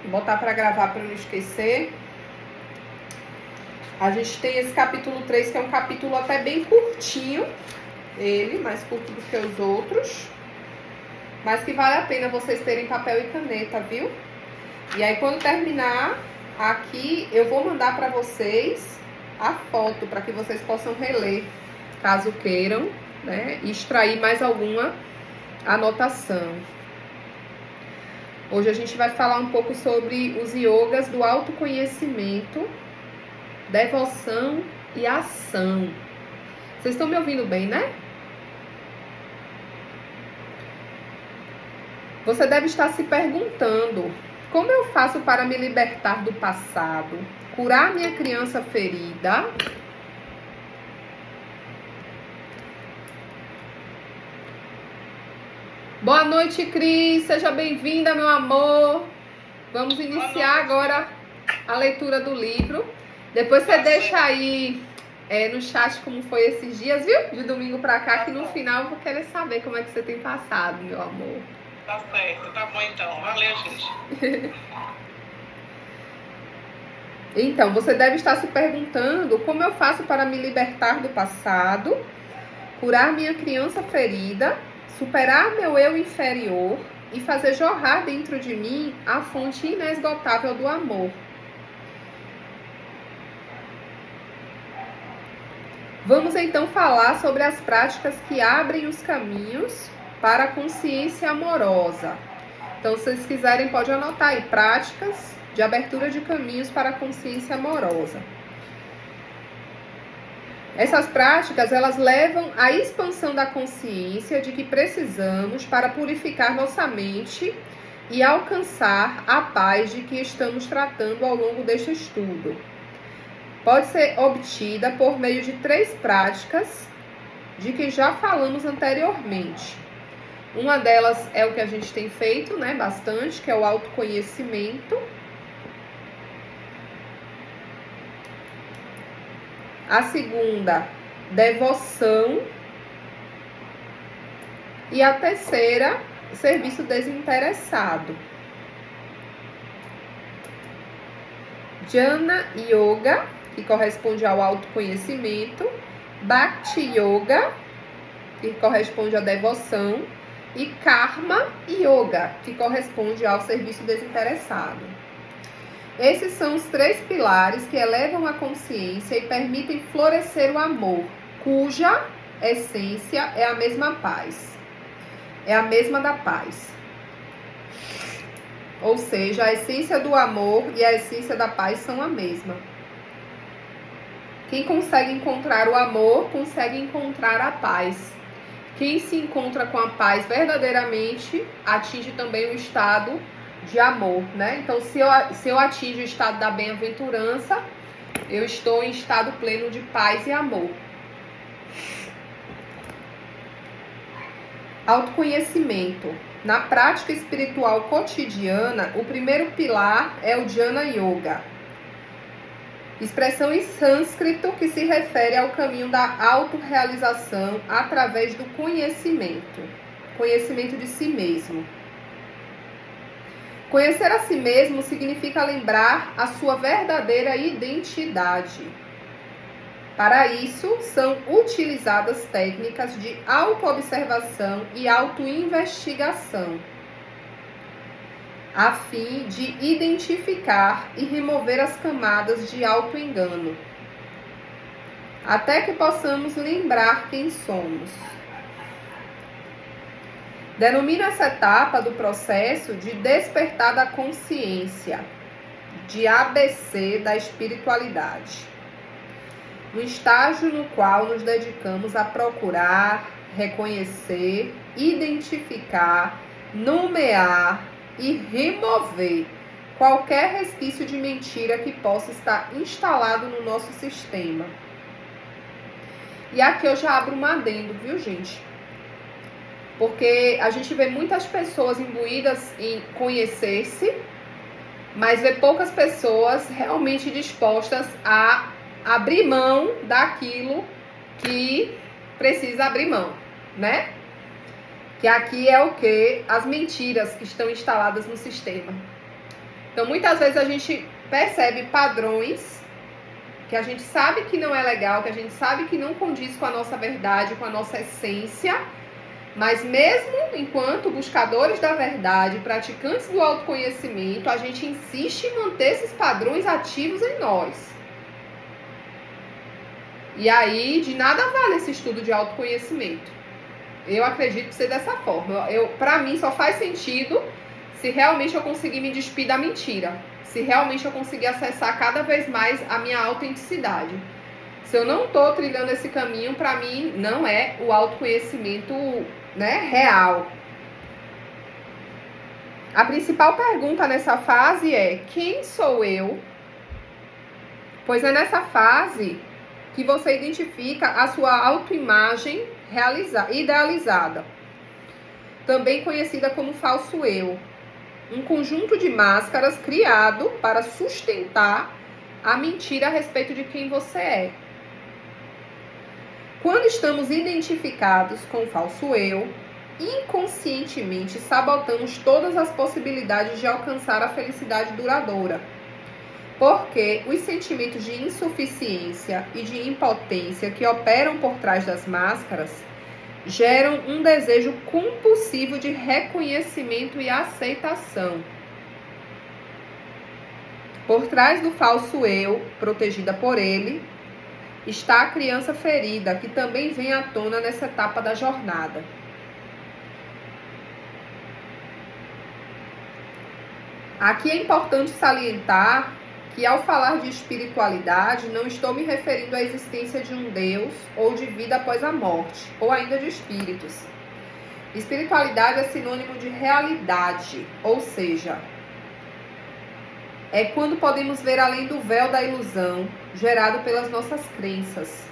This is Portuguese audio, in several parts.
Vou botar para gravar para não esquecer. A gente tem esse capítulo 3, que é um capítulo até bem curtinho. Ele, mais curto do que os outros. Mas que vale a pena vocês terem papel e caneta, viu? E aí, quando terminar aqui, eu vou mandar para vocês a foto, para que vocês possam reler, caso queiram, né? E extrair mais alguma anotação. Hoje a gente vai falar um pouco sobre os yogas do autoconhecimento, devoção e ação. Vocês estão me ouvindo bem, né? Você deve estar se perguntando: como eu faço para me libertar do passado, curar minha criança ferida? Boa noite, Cris. Seja bem-vinda, meu amor. Vamos iniciar agora a leitura do livro. Depois você deixa aí no chat como foi esses dias, viu? De domingo pra cá, que no final eu vou querer saber como é que você tem passado, meu amor. Tá certo, tá bom então. Valeu, gente. Então, você deve estar se perguntando: como eu faço para me libertar do passado, curar minha criança ferida, superar meu eu inferior e fazer jorrar dentro de mim a fonte inesgotável do amor. Vamos então falar sobre as práticas que abrem os caminhos para a consciência amorosa. Então, se vocês quiserem, pode anotar aí: práticas de abertura de caminhos para a consciência amorosa. Essas práticas, elas levam à expansão da consciência de que precisamos para purificar nossa mente e alcançar a paz de que estamos tratando ao longo deste estudo. Pode ser obtida por meio de 3 práticas de que já falamos anteriormente. Uma delas é o que a gente tem feito, né, bastante, que é o autoconhecimento. A segunda, devoção. E a terceira, serviço desinteressado. Jnana Yoga, que corresponde ao autoconhecimento. Bhakti Yoga, que corresponde à devoção. E Karma Yoga, que corresponde ao serviço desinteressado. Esses são os 3 pilares que elevam a consciência e permitem florescer o amor, cuja essência é a mesma paz. É a mesma da paz. Ou seja, a essência do amor e a essência da paz são a mesma. Quem consegue encontrar o amor, consegue encontrar a paz. Quem se encontra com a paz verdadeiramente, atinge também o estado de amor, né? Então, se eu atingo o estado da bem-aventurança, eu estou em estado pleno de paz e amor. Autoconhecimento. Na prática espiritual cotidiana, o primeiro pilar é o Jnana Yoga. Expressão em sânscrito que se refere ao caminho da autorrealização através do conhecimento de si mesmo. Conhecer a si mesmo significa lembrar a sua verdadeira identidade. Para isso, são utilizadas técnicas de autoobservação e autoinvestigação, a fim de identificar e remover as camadas de autoengano, até que possamos lembrar quem somos. Denomina essa etapa do processo de despertar da consciência, de ABC da espiritualidade, no estágio no qual nos dedicamos a procurar, reconhecer, identificar, nomear e remover qualquer resquício de mentira que possa estar instalado no nosso sistema. E aqui eu já abro um adendo, viu, gente? Porque a gente vê muitas pessoas imbuídas em conhecer-se, mas vê poucas pessoas realmente dispostas a abrir mão daquilo que precisa abrir mão, né? Que aqui é o quê? As mentiras que estão instaladas no sistema. Então, muitas vezes a gente percebe padrões que a gente sabe que não é legal, que a gente sabe que não condiz com a nossa verdade, com a nossa essência, mas mesmo enquanto buscadores da verdade, praticantes do autoconhecimento, a gente insiste em manter esses padrões ativos em nós. E aí, de nada vale esse estudo de autoconhecimento. Eu acredito ser dessa forma. Para mim, só faz sentido se realmente eu conseguir me despir da mentira. Se realmente eu conseguir acessar cada vez mais a minha autenticidade. Se eu não estou trilhando esse caminho, para mim, não é o autoconhecimento, né, real. A principal pergunta nessa fase é: quem sou eu? Pois é nessa fase que você identifica a sua autoimagem idealizada, também conhecida como falso eu. Um conjunto de máscaras criado para sustentar a mentira a respeito de quem você é. Quando estamos identificados com o falso eu, inconscientemente sabotamos todas as possibilidades de alcançar a felicidade duradoura. Porque os sentimentos de insuficiência e de impotência que operam por trás das máscaras geram um desejo compulsivo de reconhecimento e aceitação. Por trás do falso eu, protegida por ele, está a criança ferida, que também vem à tona nessa etapa da jornada. Aqui é importante salientar que, ao falar de espiritualidade, não estou me referindo à existência de um Deus ou de vida após a morte, ou ainda de espíritos. Espiritualidade é sinônimo de realidade, ou seja, é quando podemos ver além do véu da ilusão gerado pelas nossas crenças,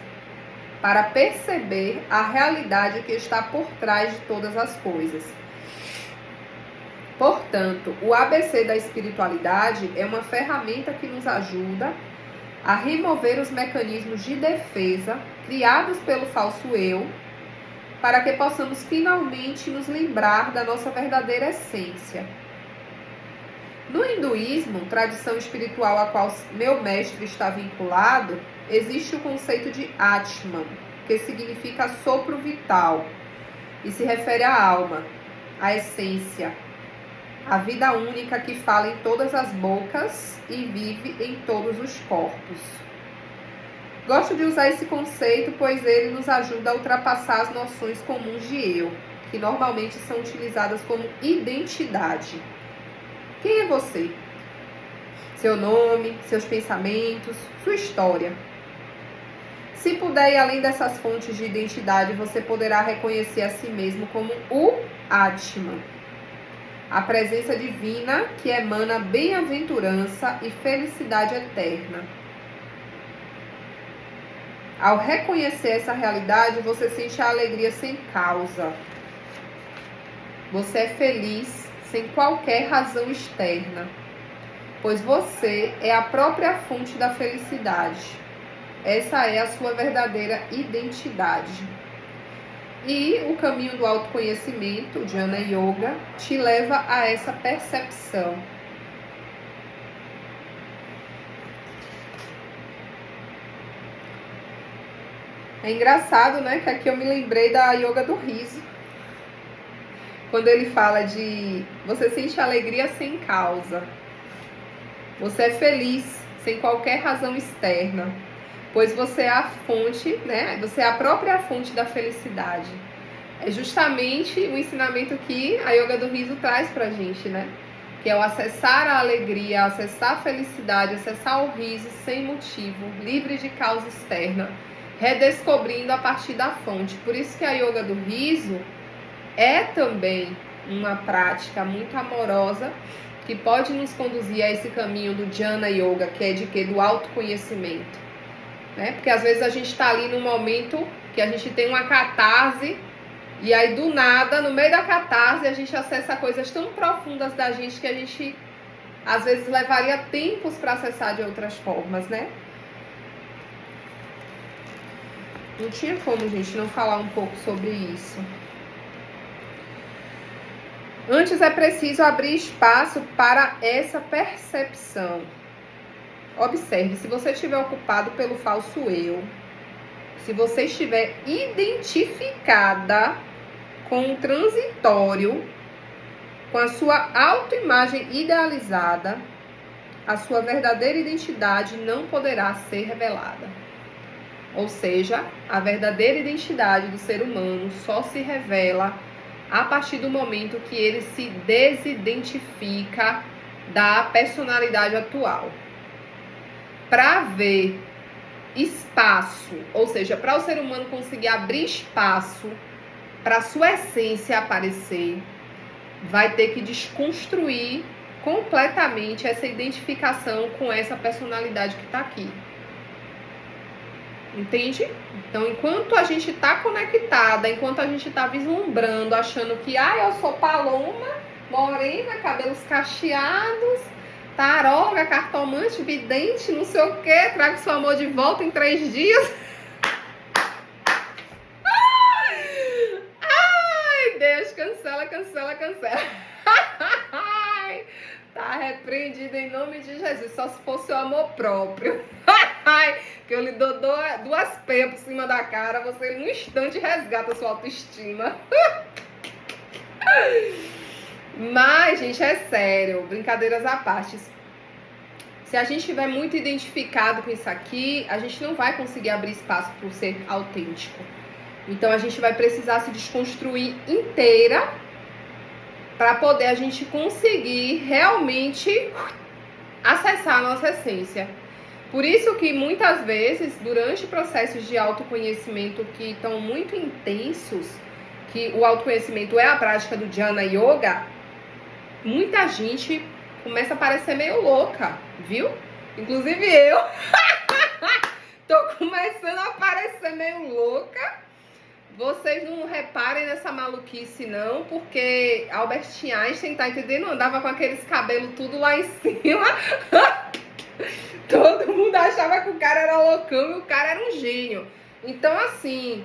para perceber a realidade que está por trás de todas as coisas. Portanto, o ABC da espiritualidade é uma ferramenta que nos ajuda a remover os mecanismos de defesa criados pelo falso eu, para que possamos finalmente nos lembrar da nossa verdadeira essência. No hinduísmo, tradição espiritual a qual meu mestre está vinculado, existe o conceito de Atman, que significa sopro vital, e se refere à alma, à essência, a vida única que fala em todas as bocas e vive em todos os corpos. Gosto de usar esse conceito, pois ele nos ajuda a ultrapassar as noções comuns de eu, que normalmente são utilizadas como identidade. Quem é você? Seu nome, seus pensamentos, sua história. Se puder ir além dessas fontes de identidade, você poderá reconhecer a si mesmo como o Atman, a presença divina que emana bem-aventurança e felicidade eterna. Ao reconhecer essa realidade, você sente a alegria sem causa. Você é feliz sem qualquer razão externa, pois você é a própria fonte da felicidade. Essa é a sua verdadeira identidade. E o caminho do autoconhecimento, o Jnana Yoga, te leva a essa percepção. É engraçado, né, que aqui eu me lembrei da Yoga do Riso. Quando ele fala de você sente alegria sem causa. Você é feliz sem qualquer razão externa, pois você é a fonte, né? Você é a própria fonte da felicidade. É justamente o ensinamento que a Yoga do Riso traz pra gente, né? Que é o acessar a alegria, acessar a felicidade, acessar o riso sem motivo, livre de causa externa, redescobrindo a partir da fonte. Por isso que a Yoga do Riso é também uma prática muito amorosa que pode nos conduzir a esse caminho do Jnana Yoga, que é de quê? Do autoconhecimento, né? Porque às vezes a gente está ali num momento que a gente tem uma catarse e aí do nada, no meio da catarse, a gente acessa coisas tão profundas da gente que a gente às vezes levaria tempos para acessar de outras formas, né? Não tinha como, gente, não falar um pouco sobre isso. Antes é preciso abrir espaço para essa percepção. Observe, se você estiver ocupado pelo falso eu, se você estiver identificada com o transitório, com a sua autoimagem idealizada, a sua verdadeira identidade não poderá ser revelada. Ou seja, a verdadeira identidade do ser humano só se revela a partir do momento que ele se desidentifica da personalidade atual. Para haver espaço, ou seja, para o ser humano conseguir abrir espaço para a sua essência aparecer, vai ter que desconstruir completamente essa identificação com essa personalidade que está aqui. Entende? Então, enquanto a gente está conectada, enquanto a gente está vislumbrando, achando que eu sou Paloma, morena, cabelos cacheados, taroga, cartomante, vidente, não sei o que, trago seu amor de volta em 3 dias. Ai, Deus, cancela, cancela, cancela. Tá repreendido em nome de Jesus, só se fosse o amor próprio. Que eu lhe dou 2 peias por cima da cara, você num instante resgata a sua autoestima. Mas, gente, é sério, brincadeiras à parte. Se a gente estiver muito identificado com isso aqui, a gente não vai conseguir abrir espaço para o ser autêntico. Então, a gente vai precisar se desconstruir inteira para poder a gente conseguir realmente acessar a nossa essência. Por isso que muitas vezes, durante processos de autoconhecimento que estão muito intensos, que o autoconhecimento é a prática do Jnana Yoga, muita gente começa a parecer meio louca, viu? Inclusive eu tô começando a parecer meio louca. Vocês não reparem nessa maluquice não, porque Albert Einstein, tá entendendo? Andava com aqueles cabelos tudo lá em cima. Todo mundo achava que o cara era loucão e o cara era um gênio. Então, assim,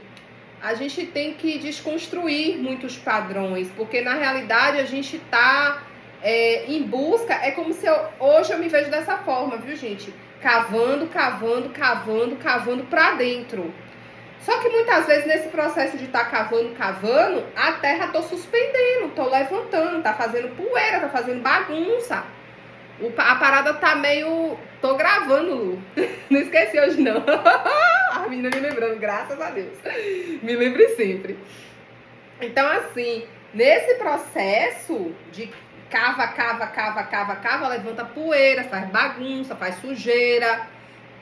a gente tem que desconstruir muitos padrões, porque na realidade a gente tá em busca, é como se hoje eu me vejo dessa forma, viu, gente? Cavando, cavando, cavando, cavando pra dentro. Só que muitas vezes nesse processo de estar cavando, cavando, a terra tô suspendendo, tô levantando, tá fazendo poeira, tá fazendo bagunça. A parada tá meio... Tô gravando, Lu. Não esqueci hoje, não. A menina me lembrando, graças a Deus. Me lembre sempre. Então, assim, nesse processo de cava, cava, cava, cava, cava, levanta poeira, faz bagunça, faz sujeira,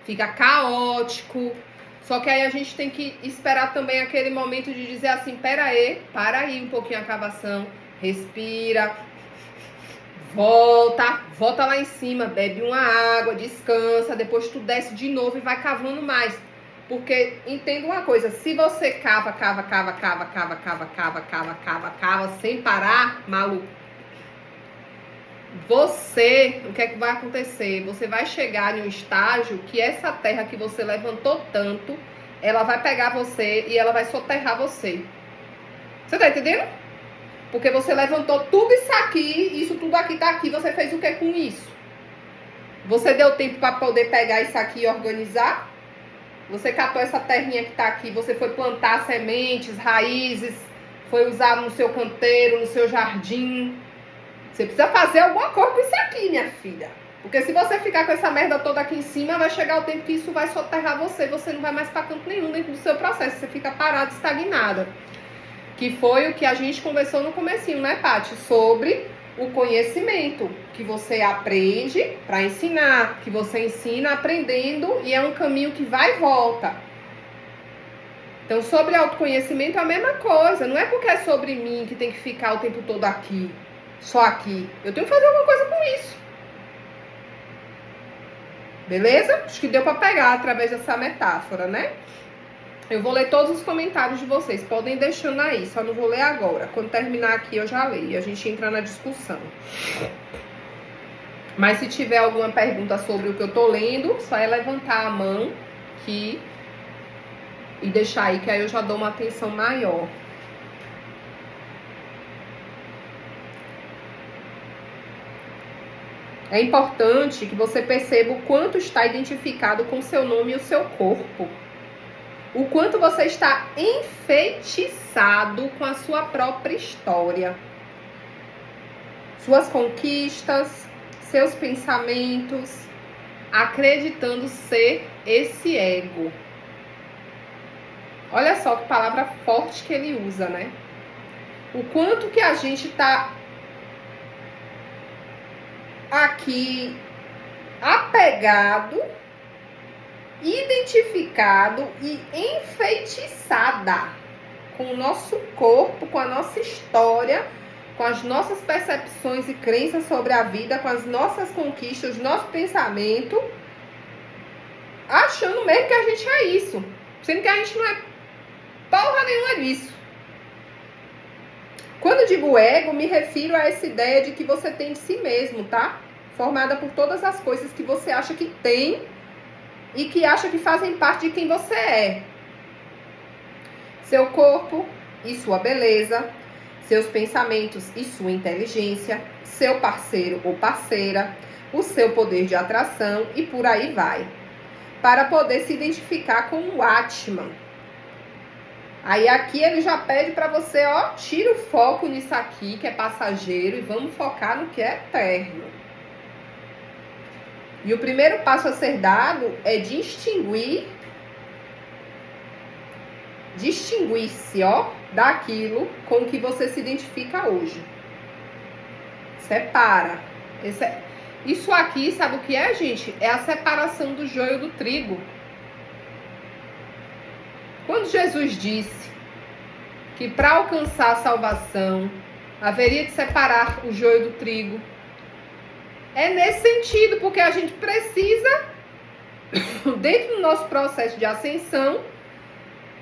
fica caótico. Só que aí a gente tem que esperar também aquele momento de dizer assim, para aí um pouquinho a cavação, respira, volta lá em cima, bebe uma água, descansa, depois tu desce de novo e vai cavando mais. Porque entenda uma coisa, se você cava sem parar, maluco, o que é que vai acontecer? Você vai chegar em um estágio que essa terra que você levantou tanto, ela vai pegar você e ela vai soterrar você. Você tá entendendo? Porque você levantou tudo isso tudo aqui tá aqui, você fez o que com isso? Você deu tempo para poder pegar isso aqui e organizar? Você catou essa terrinha que tá aqui, você foi plantar sementes, raízes, foi usar no seu canteiro, no seu jardim. Você precisa fazer alguma coisa com isso aqui, minha filha. Porque se você ficar com essa merda toda aqui em cima, vai chegar o tempo que isso vai soterrar você. Você não vai mais pra canto nenhum dentro do seu processo. Você fica parada, estagnada. Que foi o que a gente conversou no comecinho, né, Paty? Sobre o conhecimento. Que você aprende pra ensinar. Que você ensina aprendendo e é um caminho que vai e volta. Então, sobre autoconhecimento é a mesma coisa. Não é porque é sobre mim que tem que ficar o tempo todo aqui. Só aqui. Eu tenho que fazer alguma coisa com isso. Beleza? Acho que deu pra pegar através dessa metáfora, né? Eu vou ler todos os comentários de vocês. Podem deixando aí, só não vou ler agora. Quando terminar aqui eu já leio e a gente entra na discussão. Mas se tiver alguma pergunta sobre o que eu tô lendo, só é levantar a mão aqui e deixar aí, que aí eu já dou uma atenção maior. É importante que você perceba o quanto está identificado com o seu nome e o seu corpo. O quanto você está enfeitiçado com a sua própria história. Suas conquistas, seus pensamentos, acreditando ser esse ego. Olha só que palavra forte que ele usa, né? O quanto que a gente tá aqui apegado, identificado e enfeitiçada com o nosso corpo, com a nossa história, com as nossas percepções e crenças sobre a vida, com as nossas conquistas, nosso pensamento, achando mesmo que a gente é isso, sendo que a gente não é porra nenhuma disso. Quando eu digo ego, me refiro a essa ideia de que você tem de si mesmo, tá? Formada por todas as coisas que você acha que tem e que acha que fazem parte de quem você é. Seu corpo e sua beleza, seus pensamentos e sua inteligência, seu parceiro ou parceira, o seu poder de atração e por aí vai. Para poder se identificar com o Atman. Aí aqui ele já pede para você, ó, tira o foco nisso aqui que é passageiro e vamos focar no que é eterno. E o primeiro passo a ser dado é distinguir-se, ó, daquilo com que você se identifica hoje. Separa. Isso aqui, sabe o que é, gente? É a separação do joio do trigo. Quando Jesus disse que para alcançar a salvação haveria de separar o joio do trigo, é nesse sentido, porque a gente precisa, dentro do nosso processo de ascensão,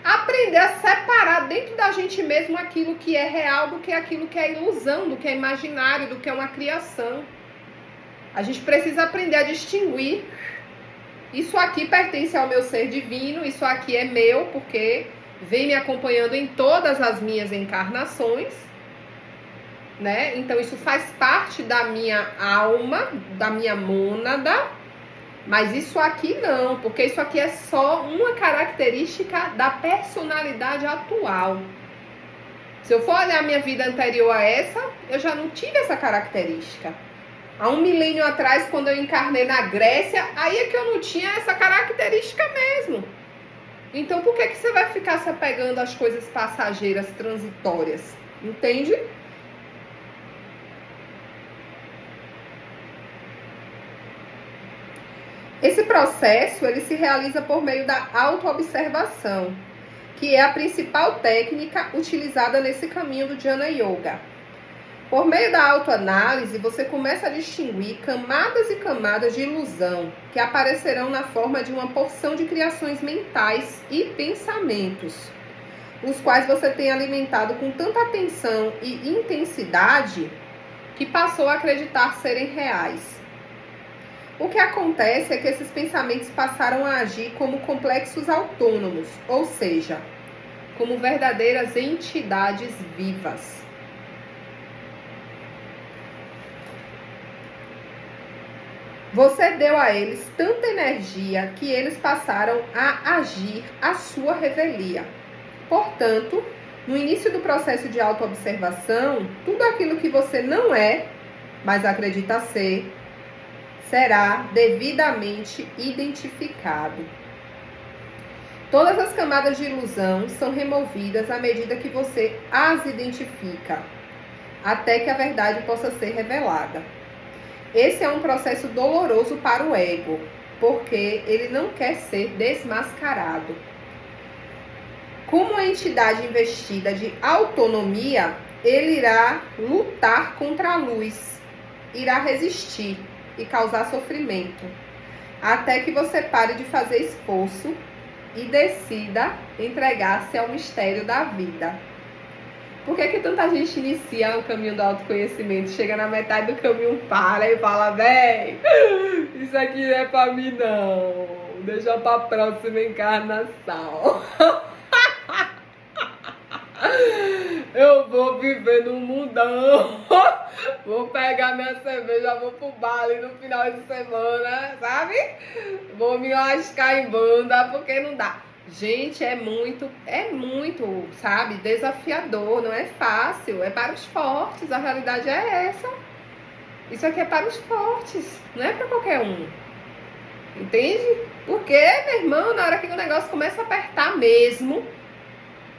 aprender a separar dentro da gente mesmo aquilo que é real do que aquilo que é ilusão, do que é imaginário, do que é uma criação. A gente precisa aprender a distinguir. Isso aqui pertence ao meu ser divino, isso aqui é meu, porque vem me acompanhando em todas as minhas encarnações, né? Então isso faz parte da minha alma, da minha mônada, mas isso aqui não, porque isso aqui é só uma característica da personalidade atual. Se eu for olhar a minha vida anterior a essa, eu já não tive essa característica. Há 1 milênio atrás, quando eu encarnei na Grécia, aí é que eu não tinha essa característica mesmo. Então, por que você vai ficar se apegando às coisas passageiras, transitórias? Entende? Esse processo, ele se realiza por meio da autoobservação, que é a principal técnica utilizada nesse caminho do Jnana Yoga. Por meio da autoanálise, você começa a distinguir camadas e camadas de ilusão que aparecerão na forma de uma porção de criações mentais e pensamentos, os quais você tem alimentado com tanta atenção e intensidade que passou a acreditar serem reais. O que acontece é que esses pensamentos passaram a agir como complexos autônomos, ou seja, como verdadeiras entidades vivas. Você deu a eles tanta energia que eles passaram a agir à sua revelia. Portanto, no início do processo de autoobservação, tudo aquilo que você não é, mas acredita ser, será devidamente identificado. Todas as camadas de ilusão são removidas à medida que você as identifica, até que a verdade possa ser revelada. Esse é um processo doloroso para o ego, porque ele não quer ser desmascarado. Como a entidade investida de autonomia, ele irá lutar contra a luz, irá resistir e causar sofrimento, até que você pare de fazer esforço e decida entregar-se ao mistério da vida. Por que tanta gente inicia o caminho do autoconhecimento, chega na metade do caminho, para e fala, véi, isso aqui não é pra mim não, deixa pra próxima encarnação. Eu vou viver no mundão. Vou pegar minha cerveja, vou pro baile no final de semana, sabe? Vou me lascar em banda, porque não dá. Gente, é muito, sabe, desafiador, não é fácil, é para os fortes, a realidade é essa. Isso aqui é para os fortes, não é para qualquer um. Entende? Porque, meu irmão, na hora que o negócio começa a apertar mesmo,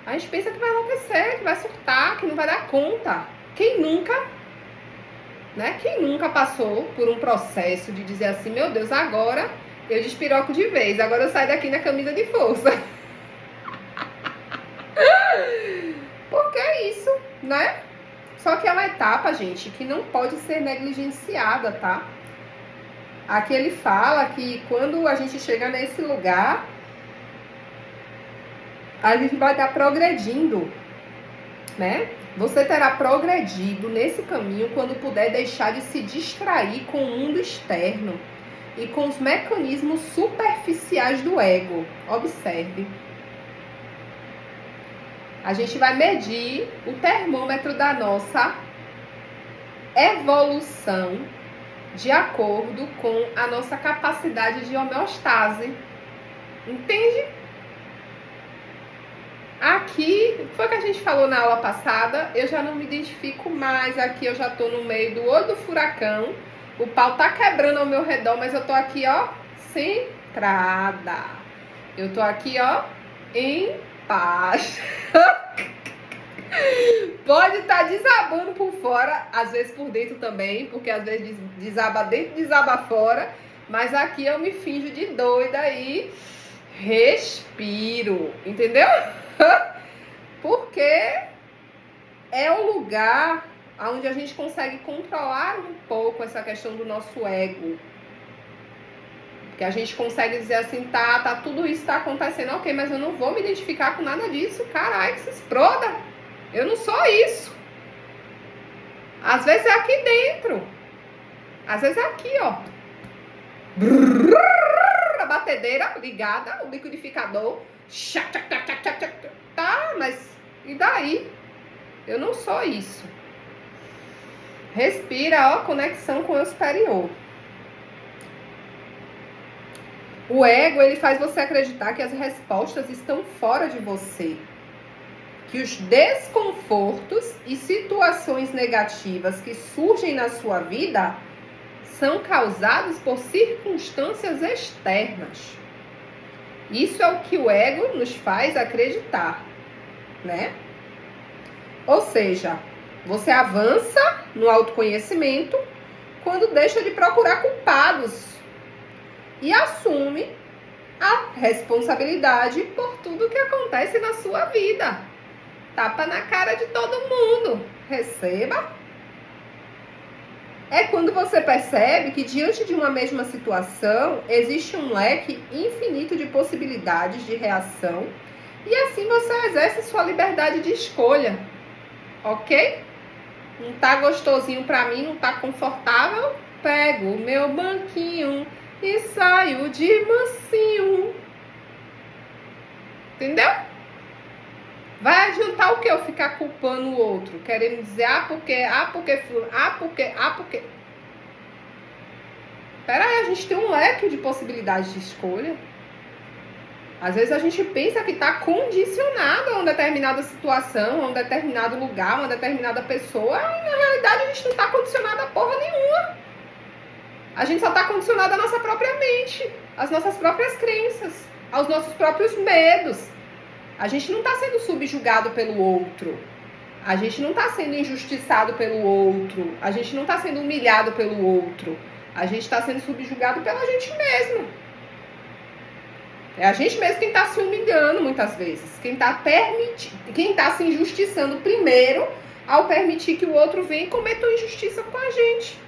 a gente pensa que vai enlouquecer, que vai surtar, que não vai dar conta. Quem nunca, né? Quem nunca passou por um processo de dizer assim, meu Deus, agora eu despiroco de vez, agora eu saio daqui na camisa de força. Porque é isso, né? Só que é uma etapa, gente, que não pode ser negligenciada, tá? Aqui ele fala que quando a gente chega nesse lugar, a gente vai estar progredindo, né? Você terá progredido nesse caminho quando puder deixar de se distrair com o mundo externo e com os mecanismos superficiais do ego. Observe. A gente vai medir o termômetro da nossa evolução de acordo com a nossa capacidade de homeostase. Entende? Aqui, foi o que a gente falou na aula passada, eu já não me identifico mais. Aqui eu já tô no meio do olho do furacão. O pau tá quebrando ao meu redor, mas eu tô aqui, ó, centrada. Eu tô aqui, ó, em paz. Pode estar desabando por fora, às vezes por dentro também, porque às vezes desaba dentro, desaba fora. Mas aqui eu me finjo de doida e respiro, entendeu? Porque é o lugar onde a gente consegue controlar um pouco essa questão do nosso ego. Que a gente consegue dizer assim, tá, tudo isso tá acontecendo, ok, mas eu não vou me identificar com nada disso. Caralho, que se exploda. Eu não sou isso. Às vezes é aqui dentro. Às vezes é aqui, ó. A batedeira ligada, o liquidificador. Tá, mas e daí? Eu não sou isso. Respira, ó, conexão com o superior. O ego, ele faz você acreditar que as respostas estão fora de você. Que os desconfortos e situações negativas que surgem na sua vida são causados por circunstâncias externas. Isso é o que o ego nos faz acreditar, né? Ou seja, você avança no autoconhecimento quando deixa de procurar culpados e assume a responsabilidade por tudo que acontece na sua vida. Tapa na cara de todo mundo. Receba. É quando você percebe que diante de uma mesma situação existe um leque infinito de possibilidades de reação e assim você exerce sua liberdade de escolha. Ok? Não tá gostosinho pra mim, não tá confortável? Pego o meu banquinho e saio de mansinho. Entendeu? Vai adiantar o que eu ficar culpando o outro? Querendo dizer, porque. Pera aí, a gente tem um leque de possibilidades de escolha. Às vezes a gente pensa que está condicionado a uma determinada situação, a um determinado lugar, a uma determinada pessoa. E na realidade a gente não está condicionado a porra nenhuma. A gente só está condicionado à nossa própria mente, às nossas próprias crenças, aos nossos próprios medos. A gente não está sendo subjugado pelo outro. A gente não está sendo injustiçado pelo outro. A gente não está sendo humilhado pelo outro. A gente está sendo subjugado pela gente mesmo. É a gente mesmo quem está se humilhando muitas vezes. Quem está se injustiçando primeiro ao permitir que o outro venha e cometa uma injustiça com a gente.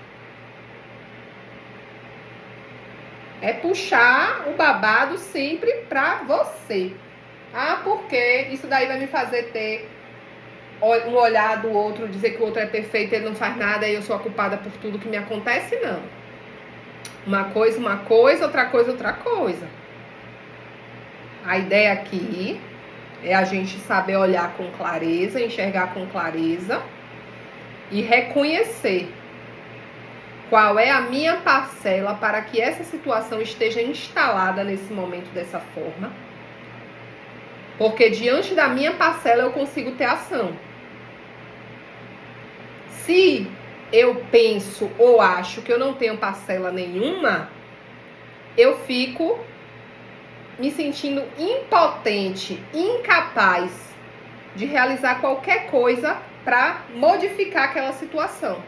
É puxar o babado sempre pra você. Porque isso daí vai me fazer ter um olhar do outro, dizer que o outro é perfeito, ele não faz nada e eu sou a culpada por tudo que me acontece, não. Uma coisa, outra coisa. A ideia aqui É a gente saber olhar com clareza, enxergar com clareza e reconhecer qual é a minha parcela para que essa situação esteja instalada nesse momento dessa forma. Porque diante da minha parcela eu consigo ter ação. Se eu penso ou acho que eu não tenho parcela nenhuma, eu fico me sentindo impotente, incapaz de realizar qualquer coisa para modificar aquela situação.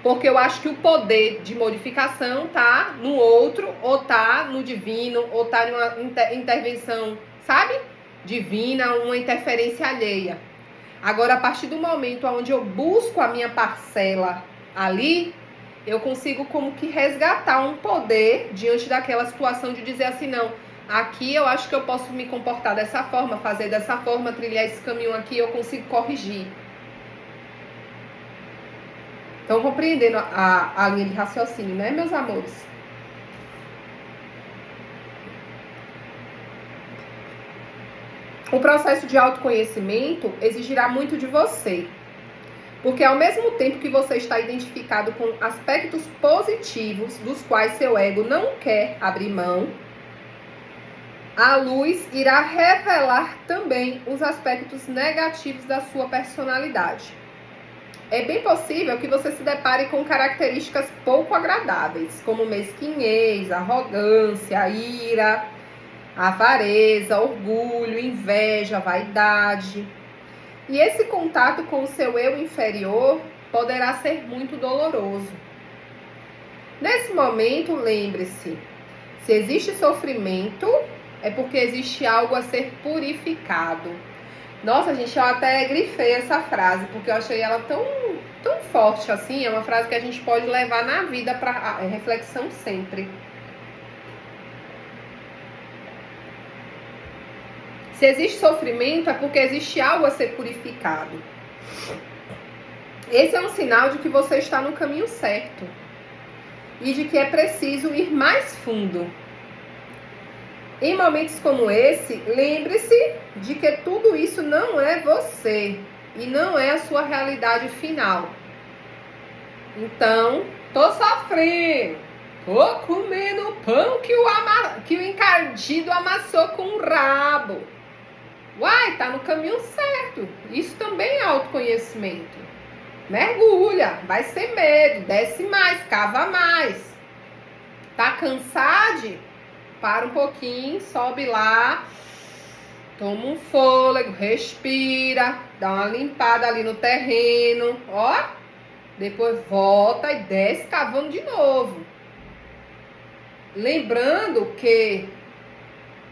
Porque eu acho que o poder de modificação tá no outro, ou tá no divino, ou tá numa intervenção, sabe? Divina, uma interferência alheia. Agora, a partir do momento onde eu busco a minha parcela ali, eu consigo como que resgatar um poder diante daquela situação de dizer assim, não, aqui eu acho que eu posso me comportar dessa forma, fazer dessa forma, trilhar esse caminho aqui, eu consigo corrigir. Estão compreendendo a linha de raciocínio, né, meus amores? O processo de autoconhecimento exigirá muito de você. Porque ao mesmo tempo que você está identificado com aspectos positivos dos quais seu ego não quer abrir mão, a luz irá revelar também os aspectos negativos da sua personalidade. É bem possível que você se depare com características pouco agradáveis, como mesquinhez, arrogância, ira, avareza, orgulho, inveja, vaidade. E esse contato com o seu eu inferior poderá ser muito doloroso. Nesse momento, lembre-se, se existe sofrimento, é porque existe algo a ser purificado. Nossa, gente, eu até grifei essa frase, porque eu achei ela tão forte assim. É uma frase que a gente pode levar na vida para reflexão sempre. Se existe sofrimento, é porque existe algo a ser purificado. Esse é um sinal de que você está no caminho certo. E de que é preciso ir mais fundo. Em momentos como esse, lembre-se de que tudo isso não é você. E não é a sua realidade final. Então, tô sofrendo. Tô comendo pão que o encardido amassou com o rabo. Uai, tá no caminho certo. Isso também é autoconhecimento. Mergulha, vai sem medo, desce mais, cava mais. Tá cansado? Para um pouquinho, sobe lá, toma um fôlego, respira, dá uma limpada ali no terreno, ó. Depois volta e desce cavando de novo. Lembrando que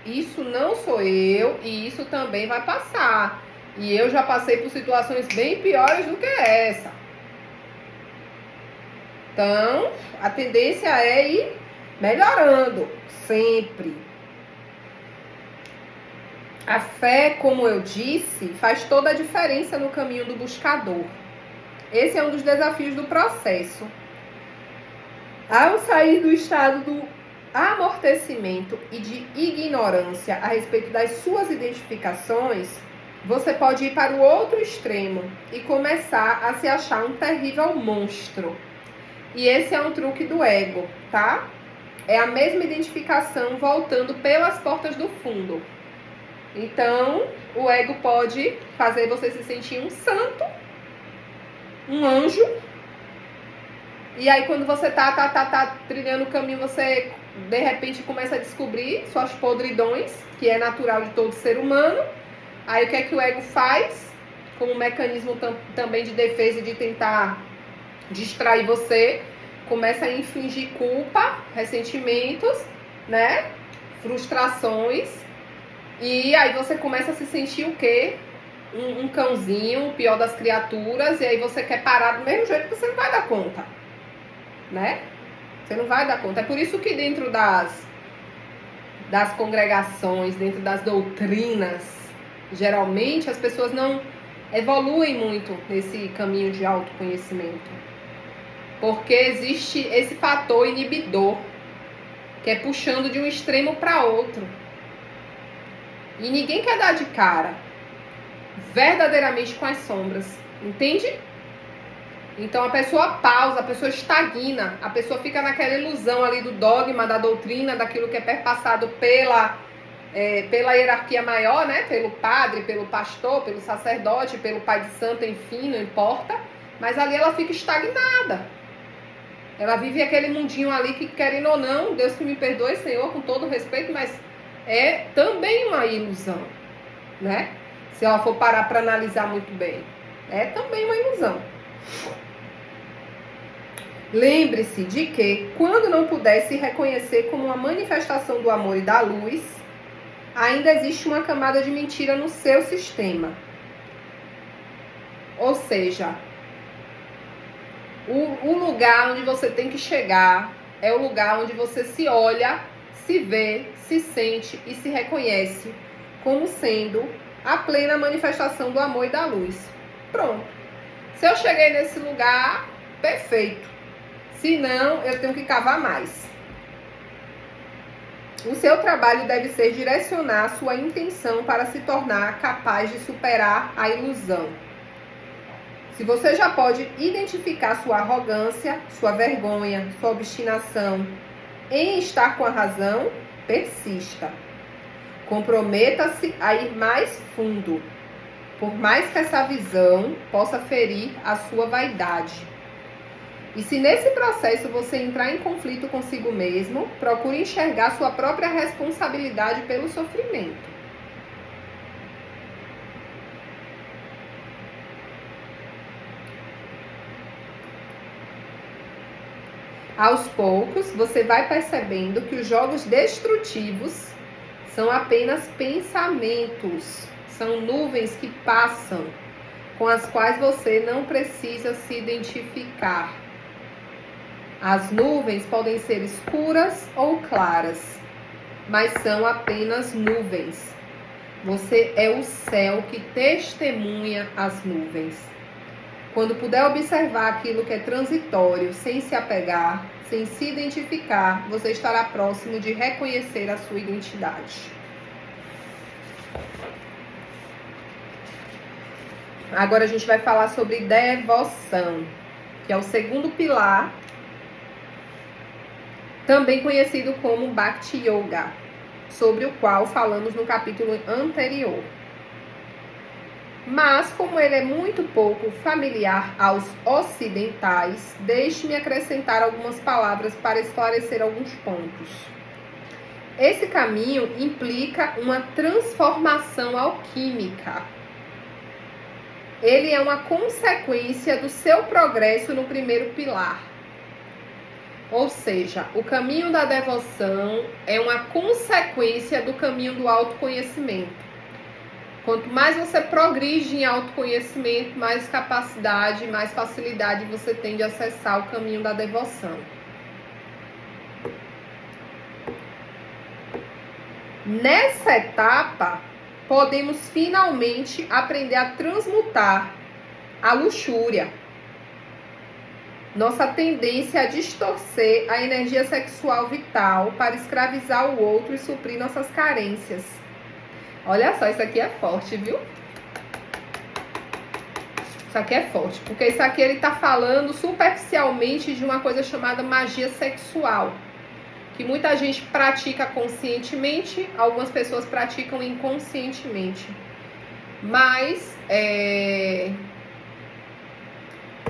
isso não sou eu e isso também vai passar. E eu já passei por situações bem piores do que essa. Então, a tendência é ir melhorando, sempre. A fé, como eu disse, faz toda a diferença no caminho do buscador. Esse é um dos desafios do processo. Ao sair do estado do amortecimento e de ignorância a respeito das suas identificações, você pode ir para o outro extremo e começar a se achar um terrível monstro. E esse é um truque do ego, tá? É a mesma identificação voltando pelas portas do fundo. Então, o ego pode fazer você se sentir um santo, um anjo. E aí, quando você tá trilhando o caminho, você de repente começa a descobrir suas podridões, que é natural de todo ser humano. Aí, o que é que o ego faz? Como um mecanismo também de defesa e de tentar distrair você, começa a infligir culpa, ressentimentos, né? Frustrações. E aí você começa a se sentir o quê? Um cãozinho, o pior das criaturas. E aí você quer parar do mesmo jeito que você não vai dar conta, né? Você não vai dar conta. É por isso que dentro das congregações, dentro das doutrinas, geralmente as pessoas não evoluem muito nesse caminho de autoconhecimento. Porque existe esse fator inibidor, que é puxando de um extremo para outro. E ninguém quer dar de cara verdadeiramente com as sombras. Entende? Então a pessoa pausa, a pessoa estagna, a pessoa fica naquela ilusão ali do dogma, da doutrina, daquilo que é perpassado pela hierarquia maior, né? Pelo padre, pelo pastor, pelo sacerdote, pelo pai de santo, enfim, não importa. Mas ali ela fica estagnada. Ela vive aquele mundinho ali que, querendo ou não, Deus que me perdoe, Senhor, com todo respeito, mas é também uma ilusão, né? Se ela for parar para analisar muito bem. É também uma ilusão. Lembre-se de que, quando não puder se reconhecer como uma manifestação do amor e da luz, ainda existe uma camada de mentira no seu sistema. Ou seja, o lugar onde você tem que chegar é o lugar onde você se olha, se vê, se sente e se reconhece como sendo a plena manifestação do amor e da luz. Pronto. Se eu cheguei nesse lugar, perfeito. Se não, eu tenho que cavar mais. O seu trabalho deve ser direcionar sua intenção para se tornar capaz de superar a ilusão. Se você já pode identificar sua arrogância, sua vergonha, sua obstinação em estar com a razão, persista. Comprometa-se a ir mais fundo, por mais que essa visão possa ferir a sua vaidade. E se nesse processo você entrar em conflito consigo mesmo, procure enxergar sua própria responsabilidade pelo sofrimento. Aos poucos, você vai percebendo que os jogos destrutivos são apenas pensamentos, são nuvens que passam, com as quais você não precisa se identificar. As nuvens podem ser escuras ou claras, mas são apenas nuvens. Você é o céu que testemunha as nuvens. Quando puder observar aquilo que é transitório, sem se apegar, sem se identificar, você estará próximo de reconhecer a sua identidade. Agora a gente vai falar sobre devoção, que é o segundo pilar, também conhecido como Bhakti Yoga, sobre o qual falamos no capítulo anterior. Mas, como ele é muito pouco familiar aos ocidentais, deixe-me acrescentar algumas palavras para esclarecer alguns pontos. Esse caminho implica uma transformação alquímica. Ele é uma consequência do seu progresso no primeiro pilar. Ou seja, o caminho da devoção é uma consequência do caminho do autoconhecimento. Quanto mais você progride em autoconhecimento, mais capacidade, mais facilidade você tem de acessar o caminho da devoção. Nessa etapa, podemos finalmente aprender a transmutar a luxúria, nossa tendência a distorcer a energia sexual vital para escravizar o outro e suprir nossas carências. Olha só, isso aqui é forte, viu? Isso aqui é forte, porque isso aqui ele tá falando superficialmente de uma coisa chamada magia sexual, que muita gente pratica conscientemente, algumas pessoas praticam inconscientemente. Mas,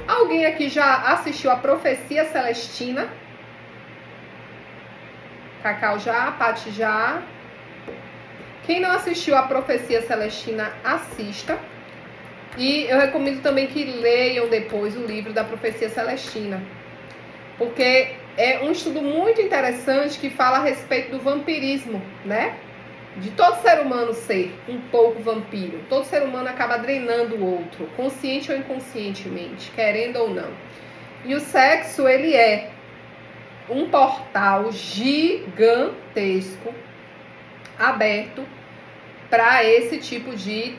alguém aqui já assistiu a Profecia Celestina? Cacau já, Paty já. Quem não assistiu a Profecia Celestina, assista. E eu recomendo também que leiam depois o livro da Profecia Celestina. Porque é um estudo muito interessante que fala a respeito do vampirismo, né? De todo ser humano ser um pouco vampiro. Todo ser humano acaba drenando o outro, consciente ou inconscientemente, querendo ou não. E o sexo, ele é um portal gigantesco, aberto, para esse tipo de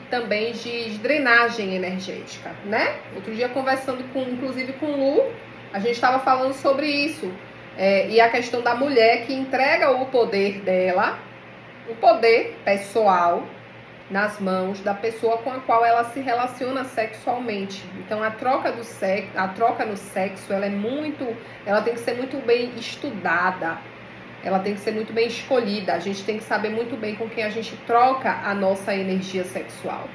drenagem energética, né? Outro dia, conversando inclusive com o Lu, a gente estava falando sobre isso. E a questão da mulher que entrega o poder dela, o poder pessoal, nas mãos da pessoa com a qual ela se relaciona sexualmente. Então a troca no sexo, ela tem que ser muito bem estudada. Ela tem que ser muito bem escolhida. A gente tem que saber muito bem com quem a gente troca a nossa energia sexual.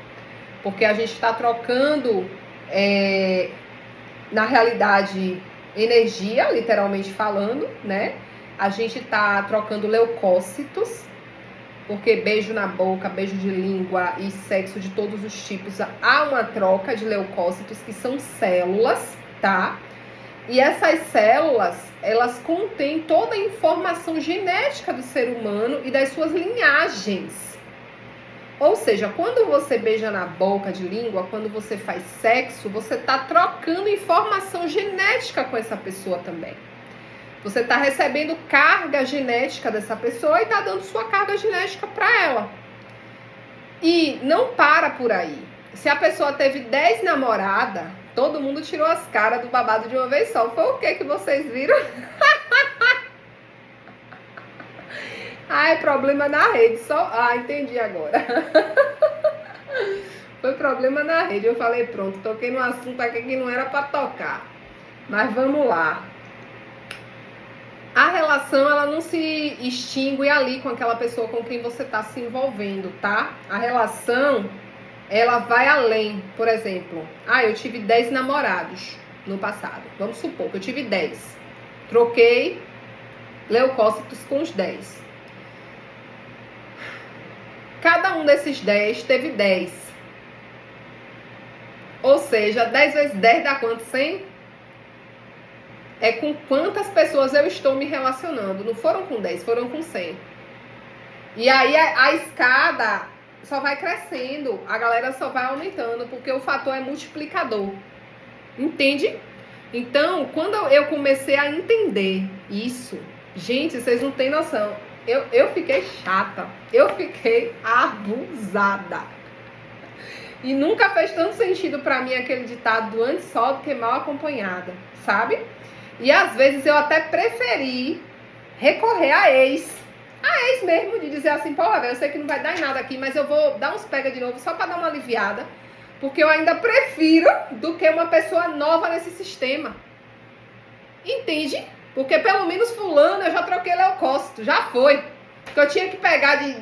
Porque a gente está trocando, na realidade, energia, literalmente falando, né? A gente está trocando leucócitos, porque beijo na boca, beijo de língua e sexo de todos os tipos, há uma troca de leucócitos, que são células, tá? E essas células, elas contêm toda a informação genética do ser humano e das suas linhagens. Ou seja, quando você beija na boca de língua, quando você faz sexo, você está trocando informação genética com essa pessoa também. Você está recebendo carga genética dessa pessoa e está dando sua carga genética para ela. E não para por aí. Se a pessoa teve 10 namoradas, todo mundo tirou as caras do babado de uma vez só. Foi o que vocês viram? É problema na rede. Entendi agora. Foi problema na rede. Eu falei, pronto, toquei num assunto aqui que não era para tocar. Mas vamos lá. A relação, ela não se extingue ali com aquela pessoa com quem você está se envolvendo, tá? A relação, ela vai além. Por exemplo, eu tive 10 namorados no passado. Vamos supor que eu tive 10. Troquei leucócitos com os 10. Cada um desses 10 teve 10. Ou seja, 10 vezes 10 dá quanto? 100? É com quantas pessoas eu estou me relacionando. Não foram com 10, foram com 100. E aí a escada só vai crescendo, a galera só vai aumentando, porque o fator é multiplicador. Entende? Então, quando eu comecei a entender isso, gente, vocês não têm noção. Eu fiquei chata, eu fiquei abusada. E nunca fez tanto sentido pra mim aquele ditado do antes só do que mal acompanhada, sabe? E às vezes eu até preferi recorrer a ex mesmo, de dizer assim, porra, velho, eu sei que não vai dar em nada aqui, mas eu vou dar uns pega de novo só pra dar uma aliviada, porque eu ainda prefiro do que uma pessoa nova nesse sistema. Entende? Porque pelo menos fulano eu já troquei leucócito, já foi. Que eu tinha que pegar de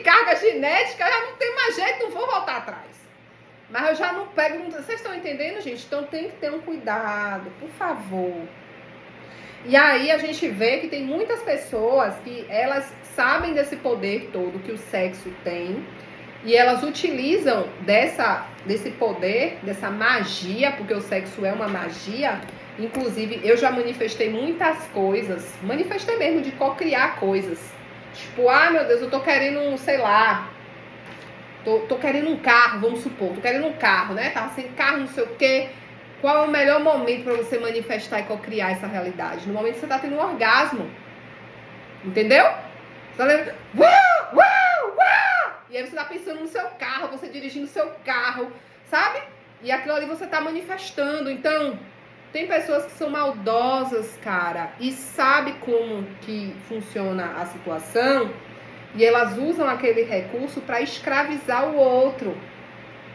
carga genética, já não tem mais jeito, não vou voltar atrás. Mas eu já não pego... Vocês estão entendendo, gente? Então tem que ter um cuidado, por favor. E aí a gente vê que tem muitas pessoas que elas sabem desse poder todo que o sexo tem. E elas utilizam desse poder, dessa magia, porque o sexo é uma magia. Inclusive, eu já manifestei muitas coisas. Manifestei mesmo de co-criar coisas. Tipo, meu Deus, eu tô querendo, sei lá... Tô querendo um carro, vamos supor. Tô querendo um carro, né? Tava sem carro, não sei o quê. Qual é o melhor momento para você manifestar e co-criar essa realidade? No momento que você tá tendo um orgasmo. Entendeu? Você tá lendo... Uau, uau, uau! E aí você tá pensando no seu carro, você dirigindo o seu carro, sabe? E aquilo ali você tá manifestando. Então, tem pessoas que são maldosas, cara, e sabe como que funciona a situação... E elas usam aquele recurso para escravizar o outro.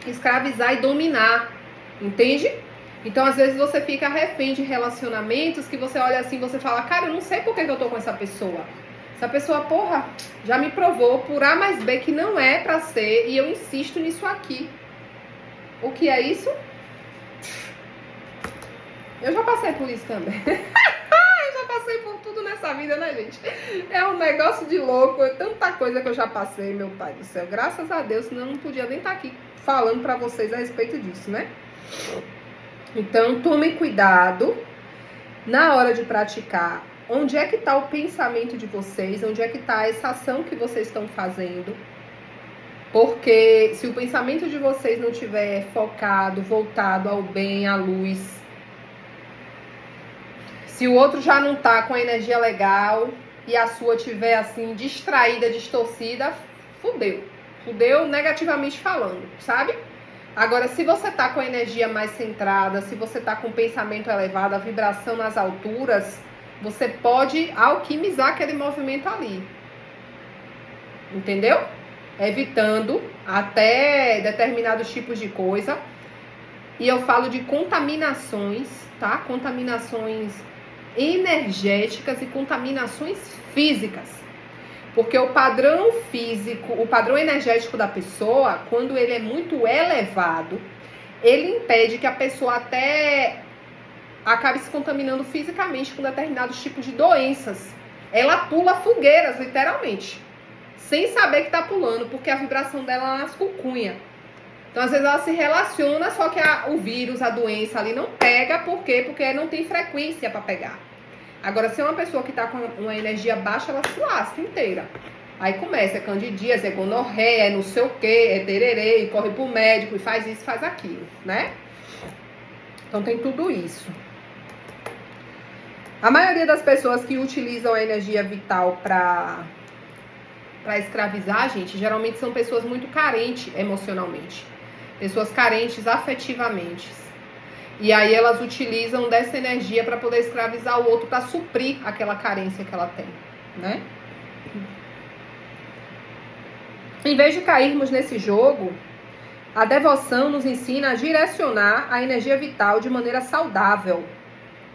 Escravizar e dominar. Entende? Então, às vezes, você fica refém de relacionamentos que você olha assim, você fala, cara, eu não sei por que eu tô com essa pessoa. Essa pessoa, porra, já me provou por A mais B que não é pra ser e eu insisto nisso aqui. O que é isso? Eu já passei por isso também. Passei por tudo nessa vida, né, gente? É um negócio de louco, tanta coisa que eu já passei, meu pai do céu. Graças a Deus, senão eu não podia nem estar aqui falando pra vocês a respeito disso, né? Então, tomem cuidado na hora de praticar. Onde é que tá o pensamento de vocês? Onde é que tá essa ação que vocês estão fazendo? Porque se o pensamento de vocês não estiver focado, voltado ao bem, à luz... Se o outro já não tá com a energia legal e a sua tiver assim, distraída, distorcida, fudeu. Fudeu negativamente falando, sabe? Agora, se você tá com a energia mais centrada, se você tá com o pensamento elevado, a vibração nas alturas, você pode alquimizar aquele movimento ali. Entendeu? evitando até determinados tipos de coisa. E eu falo de contaminações, tá? Contaminações energéticas e contaminações físicas. Porque o padrão físico, o padrão energético da pessoa, quando ele é muito elevado, ele impede que a pessoa até acabe se contaminando fisicamente com determinados tipos de doenças. Ela pula fogueiras, literalmente, sem saber que tá pulando, porque a vibração dela é nas cucunhas. Então, às vezes, ela se relaciona, só que o vírus, a doença ali não pega. Por quê? Porque não tem frequência para pegar. Agora, se é uma pessoa que tá com uma energia baixa, ela se lasca inteira. Aí começa, é candidíase, é gonorreia, é não sei o quê, é tererê, e corre pro médico, e faz isso, faz aquilo, né? Então, tem tudo isso. A maioria das pessoas que utilizam a energia vital para escravizar, gente, geralmente são pessoas muito carentes emocionalmente. Pessoas carentes afetivamente. E aí elas utilizam dessa energia para poder escravizar o outro, para suprir aquela carência que ela tem, né? Em vez de cairmos nesse jogo, a devoção nos ensina a direcionar a energia vital de maneira saudável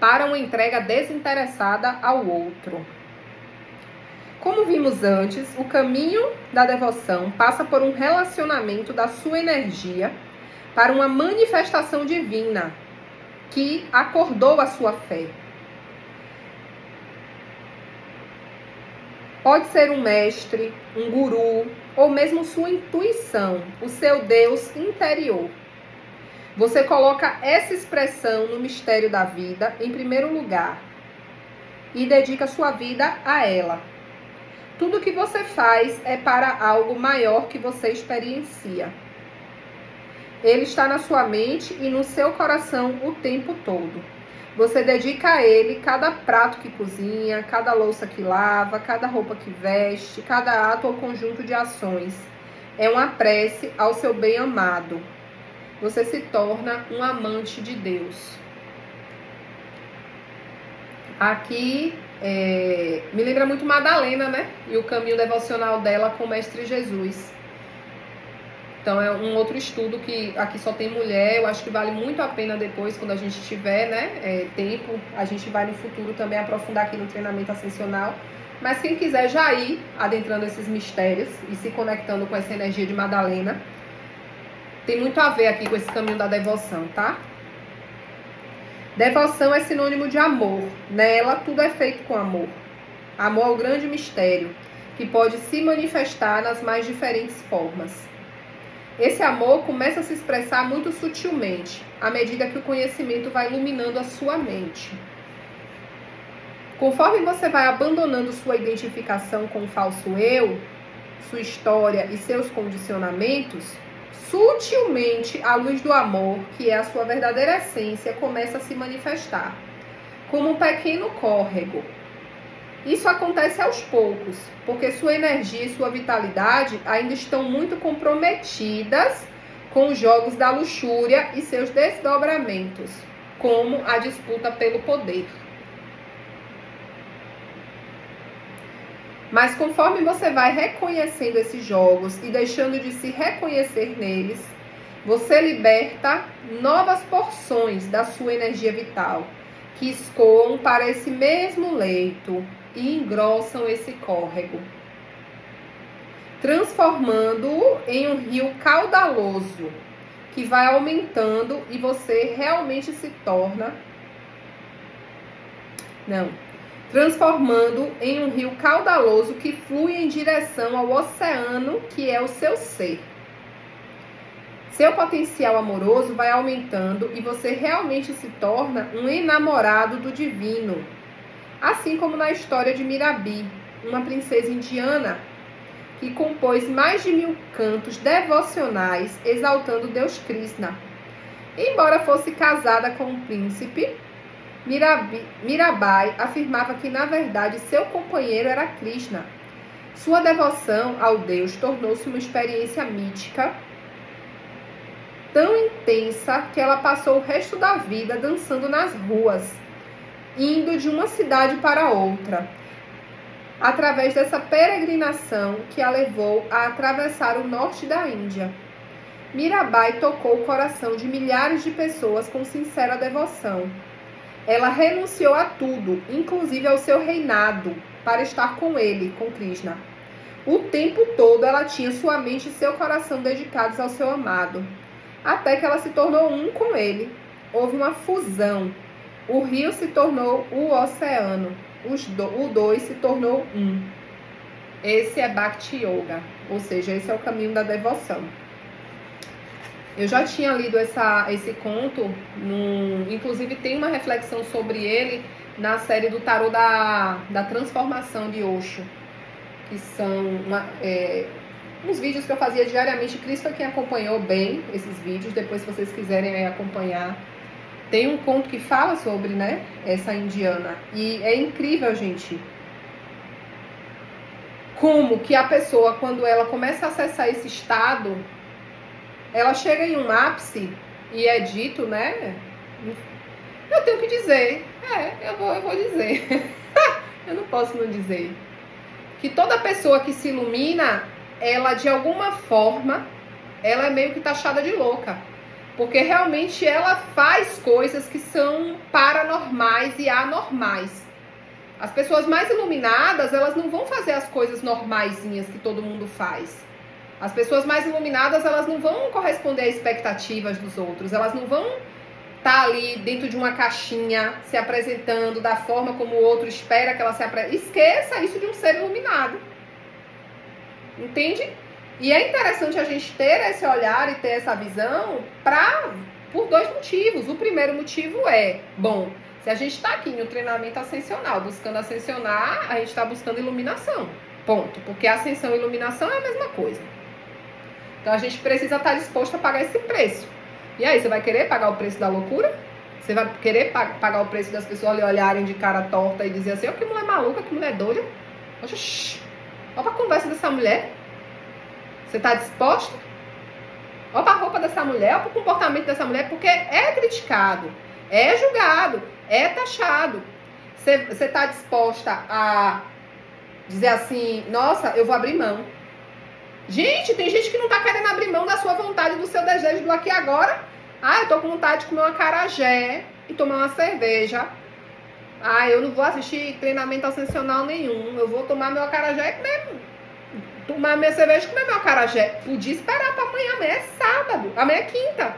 para uma entrega desinteressada ao outro. Como vimos antes, o caminho da devoção passa por um relacionamento da sua energia para uma manifestação divina que acordou a sua fé. Pode ser um mestre, um guru, ou mesmo sua intuição, o seu Deus interior. Você coloca essa expressão no mistério da vida em primeiro lugar e dedica sua vida a ela. Tudo que você faz é para algo maior que você experiencia. Ele está na sua mente e no seu coração o tempo todo. Você dedica a ele cada prato que cozinha, cada louça que lava, cada roupa que veste, cada ato ou conjunto de ações. É uma prece ao seu bem-amado. Você se torna um amante de Deus. Aqui me lembra muito Madalena, né? E o caminho devocional dela com o Mestre Jesus. Então é um outro estudo que aqui só tem mulher. Eu acho que vale muito a pena depois, quando a gente tiver, né, tempo, a gente vai no futuro também aprofundar aqui no treinamento ascensional. Mas quem quiser já ir adentrando esses mistérios e se conectando com essa energia de Madalena, tem muito a ver aqui com esse caminho da devoção, tá? Devoção é sinônimo de amor. Nela, tudo é feito com amor. Amor é o grande mistério, que pode se manifestar nas mais diferentes formas. Esse amor começa a se expressar muito sutilmente, à medida que o conhecimento vai iluminando a sua mente. Conforme você vai abandonando sua identificação com o falso eu, sua história e seus condicionamentos, sutilmente a luz do amor, que é a sua verdadeira essência, começa a se manifestar, como um pequeno córrego. Isso acontece aos poucos, porque sua energia e sua vitalidade ainda estão muito comprometidas com os jogos da luxúria e seus desdobramentos, como a disputa pelo poder. Mas conforme você vai reconhecendo esses jogos e deixando de se reconhecer neles, você liberta novas porções da sua energia vital, que escoam para esse mesmo leito e engrossam esse córrego, transformando-o em um rio caudaloso, que vai aumentando e você realmente se torna... transformando em um rio caudaloso que flui em direção ao oceano, que é o seu ser. Seu potencial amoroso vai aumentando e você realmente se torna um enamorado do divino. Assim como na história de Mirabi, uma princesa indiana que compôs mais de 1000 cantos devocionais exaltando Deus Krishna. Embora fosse casada com um príncipe, Mirabai afirmava que, na verdade, seu companheiro era Krishna. Sua devoção ao Deus tornou-se uma experiência mítica tão intensa que ela passou o resto da vida dançando nas ruas, indo de uma cidade para outra. através dessa peregrinação que a levou a atravessar o norte da Índia. Mirabai tocou o coração de milhares de pessoas com sincera devoção. Ela renunciou a tudo, inclusive ao seu reinado, para estar com ele, com Krishna. O tempo todo ela tinha sua mente e seu coração dedicados ao seu amado, até que ela se tornou um com ele. Houve uma fusão. O rio se tornou o oceano. O dois se tornou um. Esse é Bhakti Yoga, ou seja, esse é o caminho da devoção. Eu já tinha lido esse conto, inclusive tem uma reflexão sobre ele na série do Tarô da Transformação de Osho, que são uns vídeos que eu fazia diariamente. Cris foi quem acompanhou bem esses vídeos, depois se vocês quiserem acompanhar. Tem um conto que fala sobre, né, essa indiana, e é incrível, gente, como que a pessoa, quando ela começa a acessar esse estado, ela chega em um ápice, e é dito, né, eu tenho que dizer, eu vou dizer, eu não posso não dizer, que toda pessoa que se ilumina, ela de alguma forma, ela é meio que taxada de louca, porque realmente ela faz coisas que são paranormais e anormais. As pessoas mais iluminadas, elas não vão fazer as coisas normaisinhas que todo mundo faz. As pessoas mais iluminadas, elas não vão corresponder às expectativas dos outros, elas não vão estar ali dentro de uma caixinha se apresentando da forma como o outro espera que ela se apresente. Esqueça isso de um ser iluminado. Entende? E é interessante a gente ter esse olhar e ter essa visão por dois motivos. O primeiro motivo é, bom, se a gente está aqui no treinamento ascensional, buscando ascensionar, a gente está buscando iluminação. Ponto. Porque ascensão e iluminação é a mesma coisa. Então a gente precisa estar disposto a pagar esse preço. E aí, você vai querer pagar o preço da loucura? Você vai querer pagar o preço das pessoas lhe olharem de cara torta e dizer assim, ó, que mulher maluca, que mulher doida. Poxa, olha pra conversa dessa mulher. Você está disposta? Olha para a roupa dessa mulher, olha para o comportamento dessa mulher, porque é criticado, é julgado, é taxado. Você está disposta a dizer assim, nossa, eu vou abrir mão. Gente, tem gente que não está querendo abrir mão da sua vontade, do seu desejo do aqui e agora. Ah, eu estou com vontade de comer uma acarajé e tomar uma cerveja. Ah, eu não vou assistir treinamento ascensional nenhum. Eu vou tomar meu acarajé mesmo. Tomar minha cerveja e comer meu acarajé. Podia esperar para amanhã é sábado, amanhã é quinta.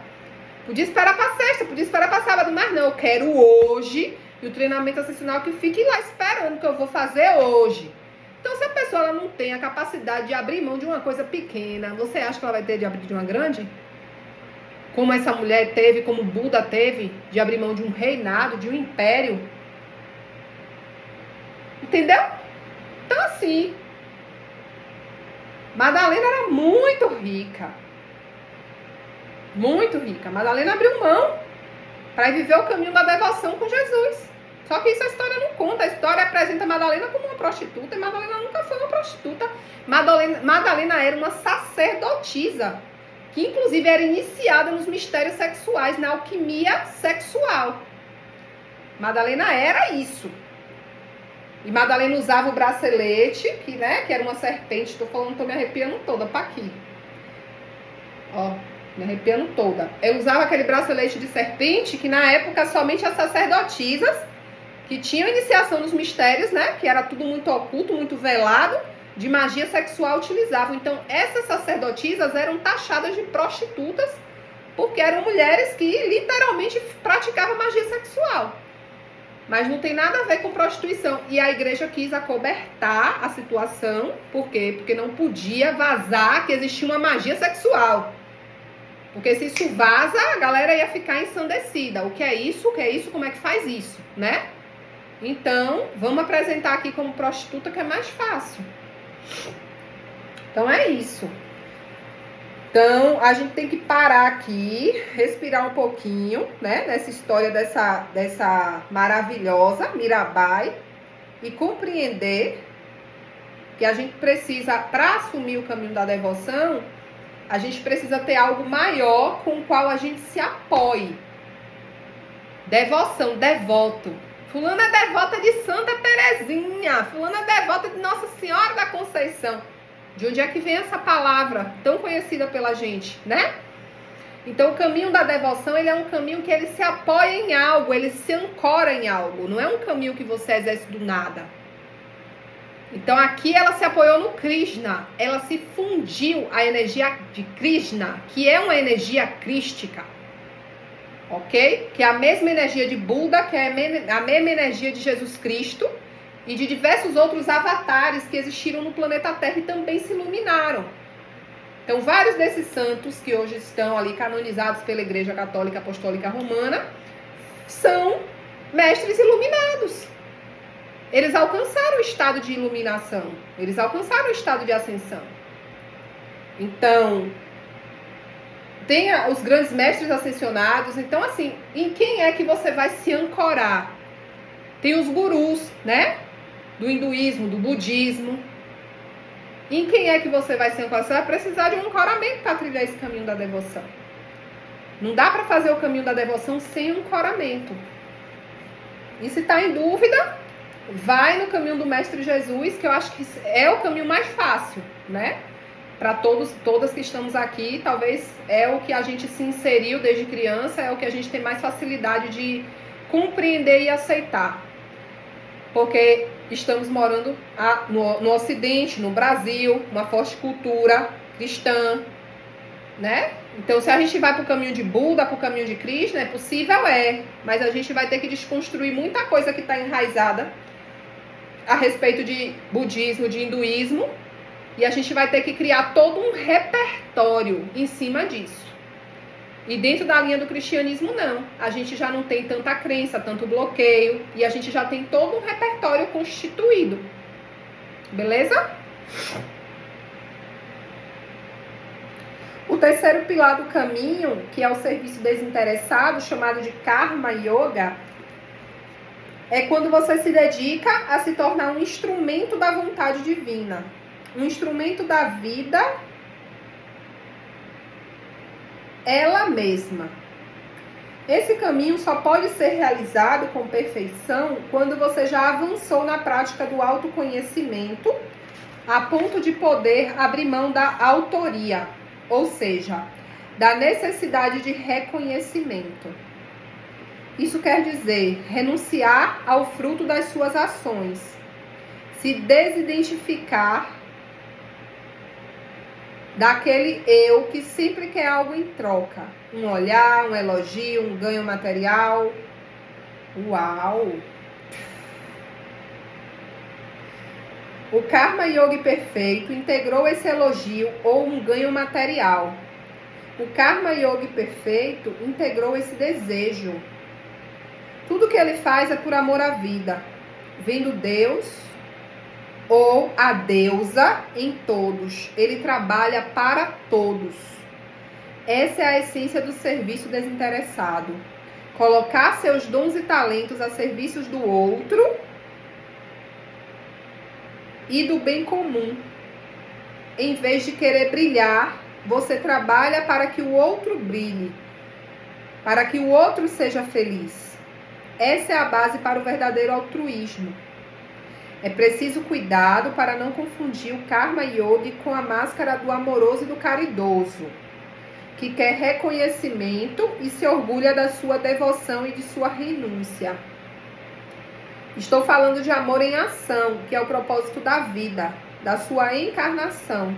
Podia esperar para sexta, podia esperar para sábado, mas não, eu quero hoje. E o treinamento ascensional que fique lá esperando o que eu vou fazer hoje. Então, se a pessoa ela não tem a capacidade de abrir mão de uma coisa pequena, você acha que ela vai ter de abrir de uma grande? Como essa mulher teve, como Buda teve, de abrir mão de um reinado, de um império. Entendeu? Então, assim, Madalena era muito rica. Muito rica. Madalena abriu mão para viver o caminho da devoção com Jesus. Só que isso a história não conta. A história apresenta Madalena como uma prostituta. E Madalena nunca foi uma prostituta. Madalena era uma sacerdotisa. Que inclusive era iniciada nos mistérios sexuais, na alquimia sexual. Madalena era isso. E Madalena usava o bracelete, que era uma serpente. Tô me arrepiando toda, pra aqui. Ó, me arrepiando toda. Ela usava aquele bracelete de serpente, que na época somente as sacerdotisas, que tinham iniciação nos mistérios, que era tudo muito oculto, muito velado, de magia sexual utilizavam. Então, essas sacerdotisas eram taxadas de prostitutas, porque eram mulheres que literalmente praticavam magia sexual. Mas não tem nada a ver com prostituição. E a igreja quis acobertar a situação. Por quê? Porque não podia vazar que existia uma magia sexual. Porque se isso vaza, a galera ia ficar ensandecida. O que é isso? O que é isso? Como é que faz isso? Né? Então, vamos apresentar aqui como prostituta, que é mais fácil. Então, é isso. Então, a gente tem que parar aqui, respirar um pouquinho, nessa história dessa maravilhosa Mirabai e compreender que a gente precisa, para assumir o caminho da devoção, a gente precisa ter algo maior com o qual a gente se apoie. Devoção, devoto. Fulana é devota de Santa Terezinha. Fulana é devota de Nossa Senhora da Conceição. De onde é que vem essa palavra tão conhecida pela gente, né? Então, o caminho da devoção, ele é um caminho que ele se apoia em algo, ele se ancora em algo. Não é um caminho que você exerce do nada. Então, aqui ela se apoiou no Krishna. Ela se fundiu à energia de Krishna, que é uma energia crística. Ok? Que é a mesma energia de Buda, que é a mesma energia de Jesus Cristo e de diversos outros avatares que existiram no planeta Terra e também se iluminaram. Então, vários desses santos que hoje estão ali canonizados pela Igreja Católica Apostólica Romana são mestres iluminados. Eles alcançaram o estado de iluminação. Eles alcançaram o estado de ascensão. Então, tem os grandes mestres ascensionados. Então, assim, em quem é que você vai se ancorar? Tem os gurus, né? Do hinduísmo, do budismo. Em quem é que você vai se ancorar? Você vai precisar de um ancoramento para trilhar esse caminho da devoção. Não dá para fazer o caminho da devoção sem ancoramento. E se está em dúvida, vai no caminho do Mestre Jesus, que eu acho que é o caminho mais fácil, né? Para todas que estamos aqui, talvez é o que a gente se inseriu desde criança, é o que a gente tem mais facilidade de compreender e aceitar. Porque estamos morando no Ocidente, no Brasil, uma forte cultura cristã, né? Então, se a gente vai para o caminho de Buda, para o caminho de Krishna, é possível, mas a gente vai ter que desconstruir muita coisa que está enraizada a respeito de budismo, de hinduísmo, e a gente vai ter que criar todo um repertório em cima disso. E dentro da linha do cristianismo, não. A gente já não tem tanta crença, tanto bloqueio, e a gente já tem todo um repertório constituído. Beleza? O terceiro pilar do caminho, que é o serviço desinteressado, chamado de Karma Yoga, é quando você se dedica a se tornar um instrumento da vontade divina. Um instrumento da vida ela mesma. Esse caminho só pode ser realizado com perfeição quando você já avançou na prática do autoconhecimento a ponto de poder abrir mão da autoria, ou seja, da necessidade de reconhecimento. Isso quer dizer renunciar ao fruto das suas ações, se desidentificar daquele eu que sempre quer algo em troca. Um olhar, um elogio, um ganho material. Uau! O Karma Yoga perfeito integrou esse elogio ou um ganho material. O Karma Yoga perfeito integrou esse desejo. Tudo que ele faz é por amor à vida, vendo Deus ou a deusa em todos. Ele trabalha para todos. Essa é a essência do serviço desinteressado. Colocar seus dons e talentos a serviço do outro e do bem comum. Em vez de querer brilhar, você trabalha para que o outro brilhe, para que o outro seja feliz. Essa é a base para o verdadeiro altruísmo. É preciso cuidado para não confundir o Karma Yoga com a máscara do amoroso e do caridoso, que quer reconhecimento e se orgulha da sua devoção e de sua renúncia. Estou falando de amor em ação, que é o propósito da vida, da sua encarnação.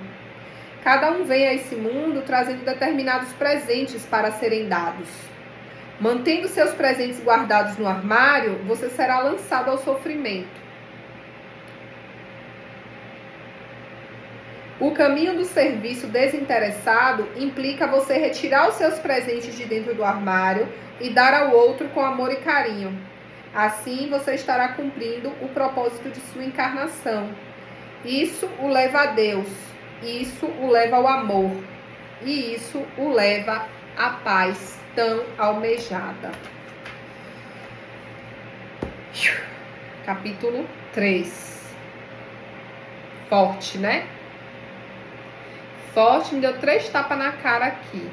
Cada um vem a esse mundo trazendo determinados presentes para serem dados. Mantendo seus presentes guardados no armário, você será lançado ao sofrimento. O caminho do serviço desinteressado implica você retirar os seus presentes de dentro do armário e dar ao outro com amor e carinho. Assim, você estará cumprindo o propósito de sua encarnação. Isso o leva a Deus, isso o leva ao amor, e isso o leva à paz tão almejada. Capítulo 3. Forte, né? Forte, me deu 3 tapas na cara aqui.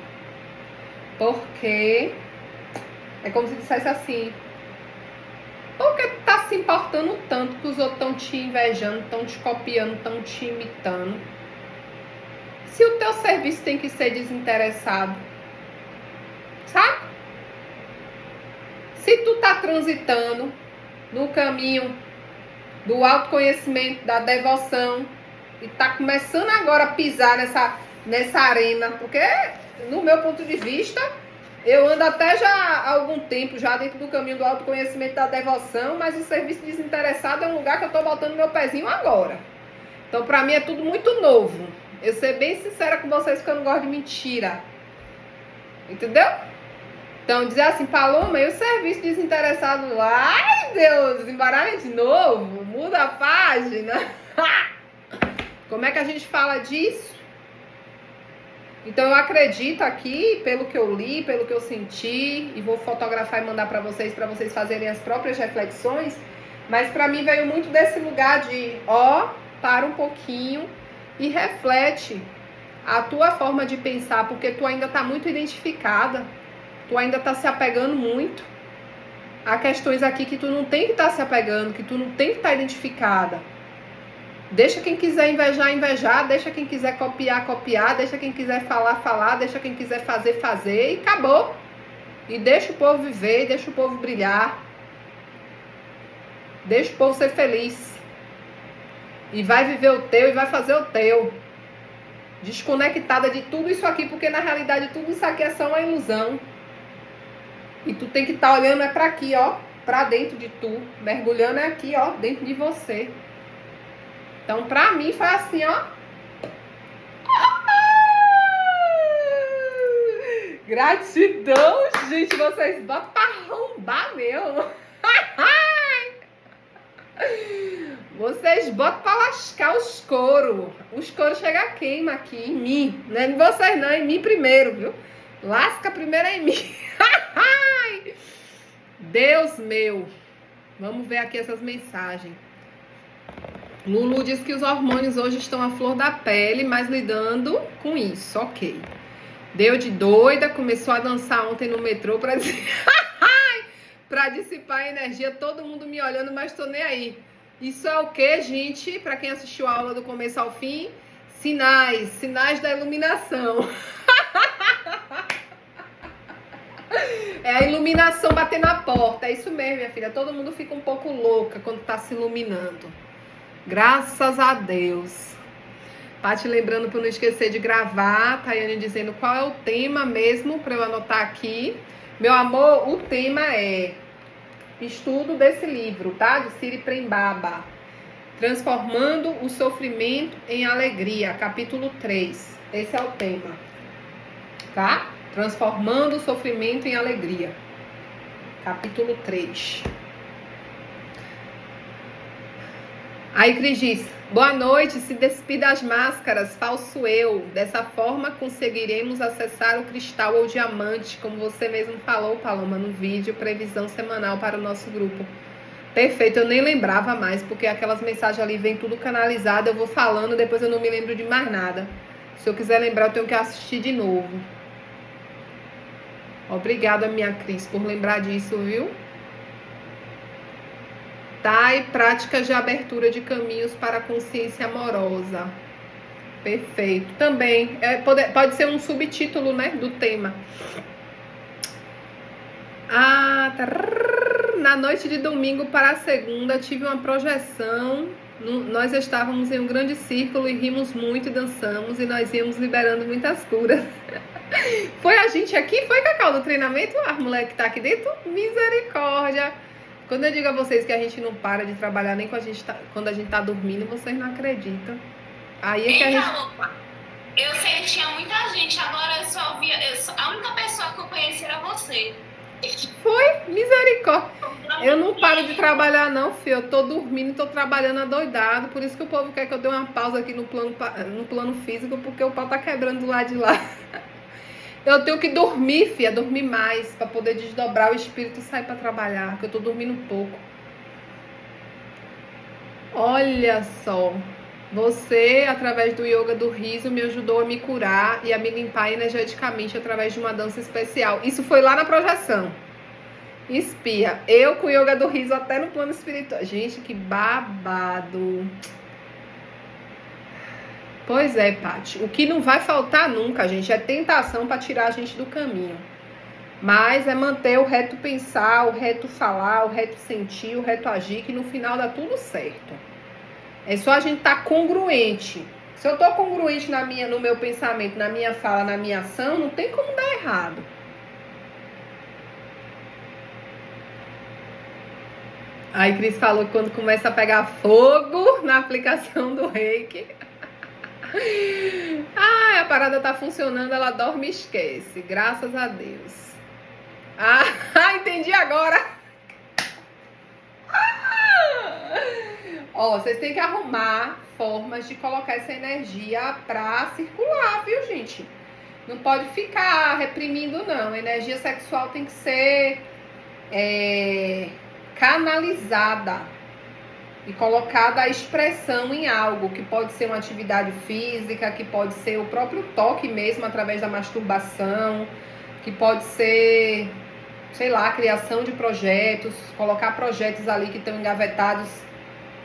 Porque é como se dissesse assim: por que se importando tanto que os outros estão te invejando, estão te copiando, estão te imitando? Se o teu serviço tem que ser desinteressado, sabe? Se tu tá transitando no caminho do autoconhecimento, da devoção, e tá começando agora a pisar nessa arena, porque no meu ponto de vista, eu ando até já há algum tempo já dentro do caminho do autoconhecimento, da devoção, mas o serviço desinteressado é um lugar que eu tô botando meu pezinho agora. Então, pra mim é tudo muito novo. Eu ser bem sincera com vocês que eu não gosto de mentira. Entendeu? Então, dizer assim, Paloma, e o serviço desinteressado? Ai, Deus, embaralha de novo, muda a página. Como é que a gente fala disso? Então, eu acredito aqui, pelo que eu li, pelo que eu senti, e vou fotografar e mandar para vocês fazerem as próprias reflexões, mas para mim veio muito desse lugar de, para um pouquinho e reflete a tua forma de pensar, porque tu ainda tá muito identificada, tu ainda tá se apegando muito. Há questões aqui que tu não tem que estar se apegando, que tu não tem que estar identificada. Deixa quem quiser invejar, invejar. Deixa quem quiser copiar, copiar. Deixa quem quiser falar, falar. Deixa quem quiser fazer, fazer. E acabou. E deixa o povo viver, deixa o povo brilhar. Deixa o povo ser feliz. E vai viver o teu e vai fazer o teu. Desconectada de tudo isso aqui, porque na realidade tudo isso aqui é só uma ilusão. E tu tem que estar olhando é pra aqui, pra dentro de tu. Mergulhando é aqui, dentro de você. Então, pra mim, foi assim, Gratidão, gente. Vocês botam pra arrombar mesmo. Vocês botam pra lascar os coros. Os coros chegam a queima aqui em mim. Não é em vocês não, é em mim primeiro, viu? Lasca primeiro em mim. Deus meu. Vamos ver aqui essas mensagens. Lulu diz que os hormônios hoje estão à flor da pele, mas lidando com isso, ok. Deu de doida, começou a dançar ontem no metrô pra dissipar a energia, todo mundo me olhando, mas tô nem aí. Isso é o que, gente? Pra quem assistiu a aula do começo ao fim, sinais da iluminação. É a iluminação batendo na porta, é isso mesmo, minha filha. Todo mundo fica um pouco louca quando tá se iluminando. Graças a Deus. Paty lembrando para não esquecer de gravar. Tayane dizendo qual é o tema mesmo para eu anotar aqui. Meu amor, o tema é estudo desse livro, tá? De Siri Prembaba. Transformando o sofrimento em alegria, capítulo 3. Esse é o tema. Tá? Transformando o sofrimento em alegria. Capítulo 3. Aí Cris diz, boa noite, se despida das máscaras, falso eu. Dessa forma conseguiremos acessar o cristal ou diamante, como você mesmo falou, Paloma, no vídeo, previsão semanal para o nosso grupo. Perfeito, eu nem lembrava mais, porque aquelas mensagens ali vem tudo canalizado, eu vou falando, depois eu não me lembro de mais nada. Se eu quiser lembrar, eu tenho que assistir de novo. Obrigada, minha Cris, por lembrar disso, viu? Tá? E práticas de abertura de caminhos para a consciência amorosa. Perfeito. Também, pode ser um subtítulo, né, do tema. Na noite de domingo para a segunda, tive uma projeção. Nós estávamos em um grande círculo e rimos muito e dançamos. E nós íamos liberando muitas curas. Foi a gente aqui? Foi, Cacau, do treinamento? A mulher que tá aqui dentro? Misericórdia! Quando eu digo a vocês que a gente não para de trabalhar nem quando a gente tá dormindo, vocês não acreditam. Aí é que a gente... Eu sei que tinha muita gente, agora eu só via... a única pessoa que eu conheci era você. Foi? Misericórdia. Eu não paro de trabalhar não, filho. Eu tô dormindo, tô trabalhando adoidado. Por isso que o povo quer que eu dê uma pausa aqui no plano físico, porque o pau tá quebrando do lado de lá. Eu tenho que dormir, filha, dormir mais, para poder desdobrar o espírito e sair para trabalhar, porque eu tô dormindo pouco. Olha só, você, através do yoga do riso, me ajudou a me curar e a me limpar energeticamente através de uma dança especial. Isso foi lá na projeção. Espia. Eu com yoga do riso até no plano espiritual. Gente, que babado. Pois é, Paty. O que não vai faltar nunca, gente, é tentação para tirar a gente do caminho. Mas é manter o reto pensar, o reto falar, o reto sentir, o reto agir, que no final dá tudo certo. É só a gente estar congruente. Se eu tô congruente no meu pensamento, na minha fala, na minha ação, não tem como dar errado. Aí Cris falou que quando começa a pegar fogo na aplicação do reiki. A parada tá funcionando, ela dorme e esquece. Graças a Deus. Entendi agora. Vocês têm que arrumar formas de colocar essa energia pra circular, viu, gente? Não pode ficar reprimindo, não. A energia sexual tem que ser canalizada e colocada a expressão em algo, que pode ser uma atividade física, que pode ser o próprio toque mesmo, através da masturbação, que pode ser, sei lá, a criação de projetos, colocar projetos ali que estão engavetados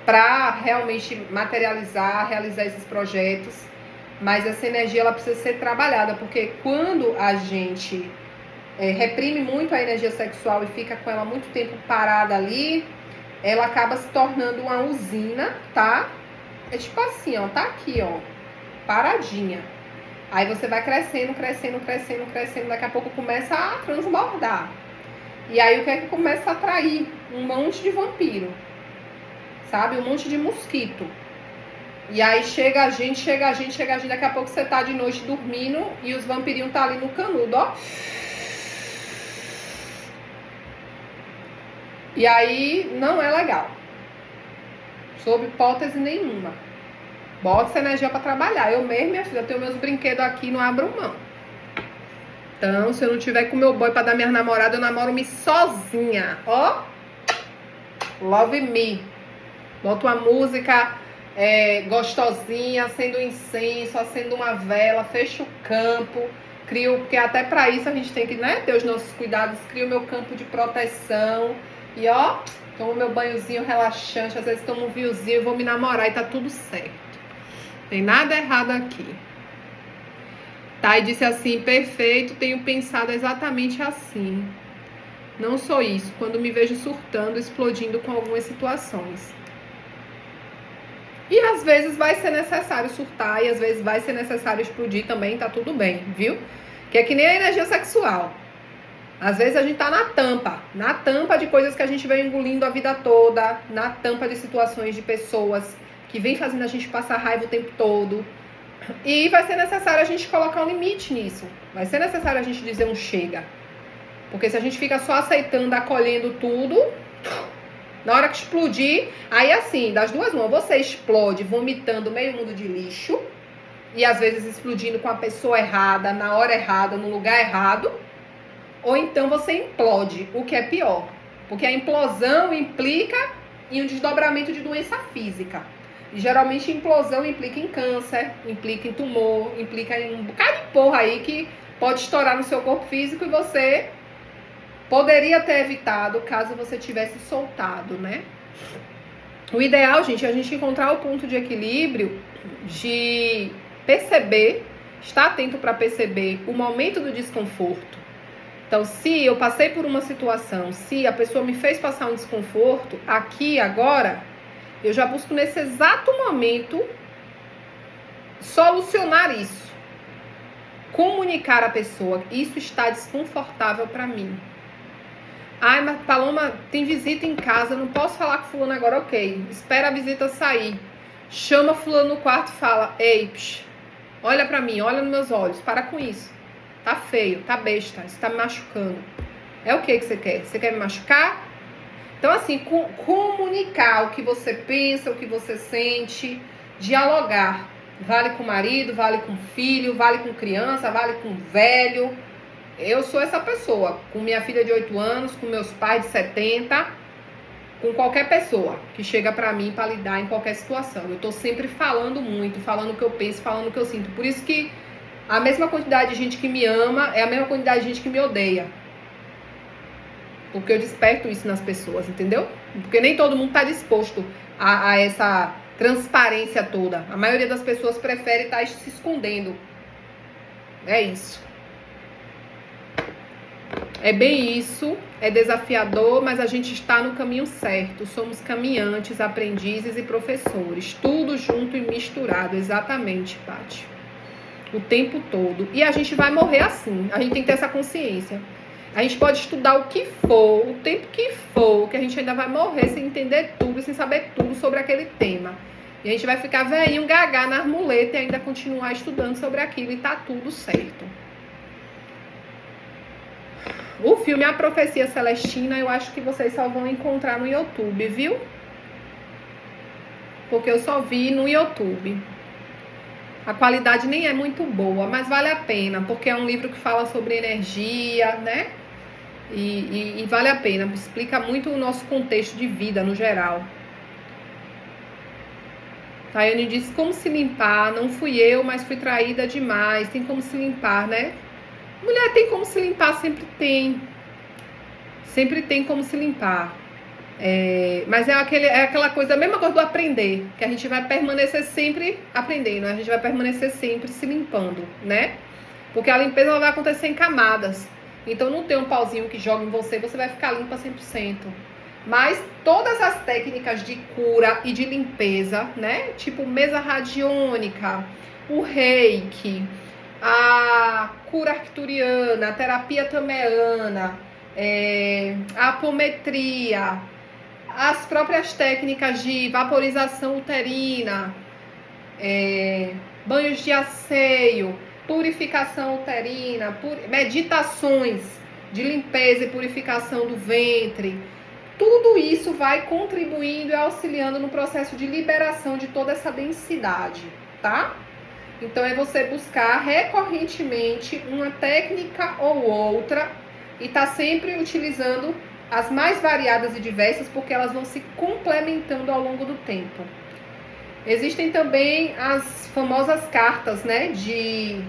para realmente materializar, realizar esses projetos. Mas essa energia, ela precisa ser trabalhada, porque quando a gente reprime muito a energia sexual e fica com ela muito tempo parada ali, ela acaba se tornando uma usina, tá? É tipo assim, ó, tá aqui, ó, paradinha. Aí você vai crescendo, daqui a pouco começa a transbordar. E aí o que é que começa a atrair? Um monte de vampiro, sabe? Um monte de mosquito. E aí chega a gente, daqui a pouco você tá de noite dormindo e os vampirinhos tá ali no canudo, ó. E aí não é legal. Sob hipótese nenhuma. Bota essa energia pra trabalhar. Eu mesmo, minha filha, eu tenho meus brinquedos aqui, não abro mão. Então, se eu não tiver com meu boy pra dar minha namorada, eu namoro-me sozinha. Ó. Love me. Boto uma música gostosinha, acendo um incenso, acendo uma vela, fecho o campo. Crio, porque até pra isso a gente tem que, né, ter os nossos cuidados. Crio o meu campo de proteção. E ó, tomo meu banhozinho relaxante, às vezes tomo um vinhozinho e vou me namorar e tá tudo certo. Tem nada errado aqui. Thay disse assim, perfeito, tenho pensado exatamente assim. Não sou isso, quando me vejo surtando, explodindo com algumas situações. E às vezes vai ser necessário surtar e às vezes vai ser necessário explodir também, tá tudo bem, viu? Que é que nem a energia sexual. Às vezes a gente tá na tampa de coisas que a gente vem engolindo a vida toda, na tampa de situações de pessoas que vem fazendo a gente passar raiva o tempo todo. E vai ser necessário a gente colocar um limite nisso. Vai ser necessário a gente dizer um chega. Porque se a gente fica só aceitando, acolhendo tudo, na hora que explodir, aí assim, das duas mãos, você explode vomitando meio mundo de lixo, e às vezes explodindo com a pessoa errada, na hora errada, no lugar errado, ou então você implode, o que é pior. Porque a implosão implica em um desdobramento de doença física. E geralmente implosão implica em câncer, implica em tumor, implica em um bocado de porra aí que pode estourar no seu corpo físico e você poderia ter evitado caso você tivesse soltado, né? O ideal, gente, é a gente encontrar o ponto de equilíbrio de perceber, estar atento para perceber o momento do desconforto. Então, se eu passei por uma situação, se a pessoa me fez passar um desconforto, aqui, agora, eu já busco nesse exato momento solucionar isso. Comunicar à pessoa, isso está desconfortável para mim. Ai, mas Paloma, tem visita em casa, não posso falar com fulano agora, ok. Espera a visita sair. Chama fulano no quarto e fala, ei, olha pra mim, olha nos meus olhos, para com isso. Tá feio, tá besta, isso tá me machucando. É o que você quer? Você quer me machucar? Então, assim, comunicar o que você pensa, o que você sente, dialogar. Vale com o marido, vale com o filho, vale com criança, vale com velho. Eu sou essa pessoa, com minha filha de 8 anos, com meus pais de 70, com qualquer pessoa que chega pra mim pra lidar em qualquer situação. Eu tô sempre falando muito, falando o que eu penso, falando o que eu sinto. Por isso que a mesma quantidade de gente que me ama é a mesma quantidade de gente que me odeia. Porque eu desperto isso nas pessoas, entendeu? Porque nem todo mundo está disposto a essa transparência toda. A maioria das pessoas prefere estar se escondendo. É isso. É bem isso. É desafiador, mas a gente está no caminho certo. Somos caminhantes, aprendizes e professores. Tudo junto e misturado. Exatamente, Paty. O tempo todo. E a gente vai morrer assim. A gente tem que ter essa consciência. A gente pode estudar o que for, o tempo que for, que a gente ainda vai morrer sem entender tudo, sem saber tudo sobre aquele tema. E a gente vai ficar velhinho, gagar nas muletas e ainda continuar estudando sobre aquilo e tá tudo certo. O filme A Profecia Celestina, eu acho que vocês só vão encontrar no YouTube, viu? Porque eu só vi no YouTube. A qualidade nem é muito boa, mas vale a pena, porque é um livro que fala sobre energia, né? E vale a pena, explica muito o nosso contexto de vida no geral. Tayane disse como se limpar, não fui eu, mas fui traída demais, tem como se limpar, né? Mulher tem como se limpar, sempre tem. Sempre tem como se limpar. Mas é aquela coisa, a mesma coisa do aprender, que a gente vai permanecer sempre aprendendo, a gente vai permanecer sempre se limpando, né? Porque a limpeza ela vai acontecer em camadas. Então não tem um pauzinho que joga em você, você vai ficar limpa 100%. Mas todas as técnicas de cura e de limpeza, né? Tipo mesa radiônica, o reiki, a cura arcturiana, a terapia tameana, a apometria, as próprias técnicas de vaporização uterina, banhos de asseio, purificação uterina, meditações de limpeza e purificação do ventre. Tudo isso vai contribuindo e auxiliando no processo de liberação de toda essa densidade, tá? Então é você buscar recorrentemente uma técnica ou outra e tá sempre utilizando as mais variadas e diversas, porque elas vão se complementando ao longo do tempo. Existem também as famosas cartas, né, de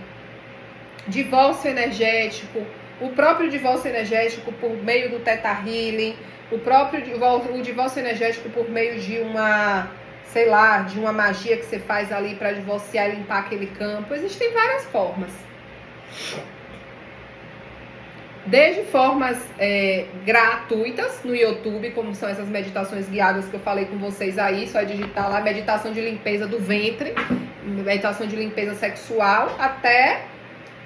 divórcio energético, o próprio divórcio energético por meio do Theta Healing, o divórcio energético por meio de uma, sei lá, de uma magia que você faz ali para divorciar e limpar aquele campo. Existem várias formas. Desde formas gratuitas no YouTube, como são essas meditações guiadas que eu falei com vocês aí, só é digitar lá, meditação de limpeza do ventre, meditação de limpeza sexual, até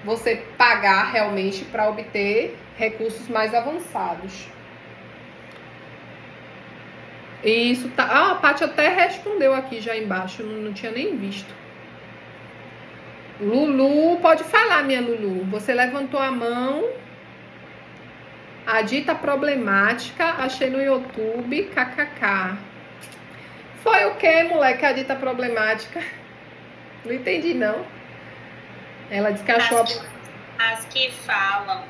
você pagar realmente para obter recursos mais avançados. E isso tá... a Paty até respondeu aqui já embaixo, não tinha nem visto. Lulu, pode falar, minha Lulu. Você levantou a mão. A dita problemática, achei no YouTube, kkk. Foi o que, moleque, a dita problemática? Não entendi, não. Ela disse que achou... As que falam,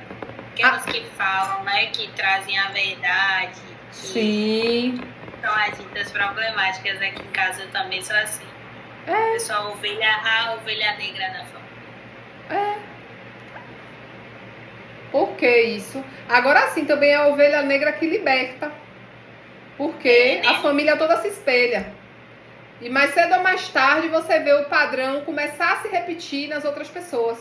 aquelas que falam, né, que trazem a verdade. Sim. São as ditas problemáticas. Aqui em casa eu também sou assim. Pessoal, a ovelha negra da família. Por que isso? Agora sim, também é a ovelha negra que liberta. Porque a família toda se espelha. E mais cedo ou mais tarde você vê o padrão começar a se repetir nas outras pessoas.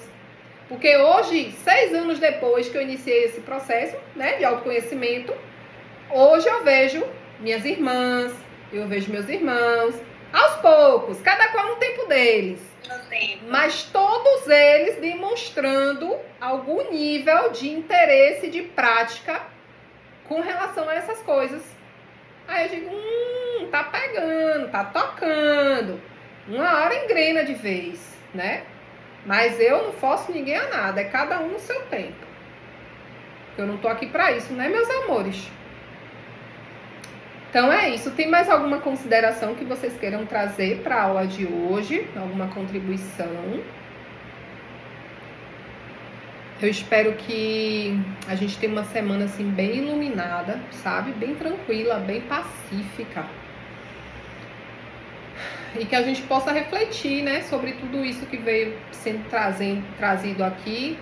Porque hoje, 6 anos depois que eu iniciei esse processo, né, de autoconhecimento, hoje eu vejo minhas irmãs, eu vejo meus irmãos, aos poucos, cada qual no tempo deles. Mas todos eles demonstrando algum nível de interesse, de prática com relação a essas coisas. Aí eu digo, tá pegando, tá tocando. Uma hora engrena de vez, né? Mas eu não forço ninguém a nada, é cada um no seu tempo. Eu não tô aqui pra isso, né, meus amores? Então é isso. Tem mais alguma consideração que vocês queiram trazer para a aula de hoje? Alguma contribuição? Eu espero que a gente tenha uma semana assim bem iluminada, sabe? Bem tranquila, bem pacífica. E que a gente possa refletir, né, sobre tudo isso que veio sendo trazido aqui.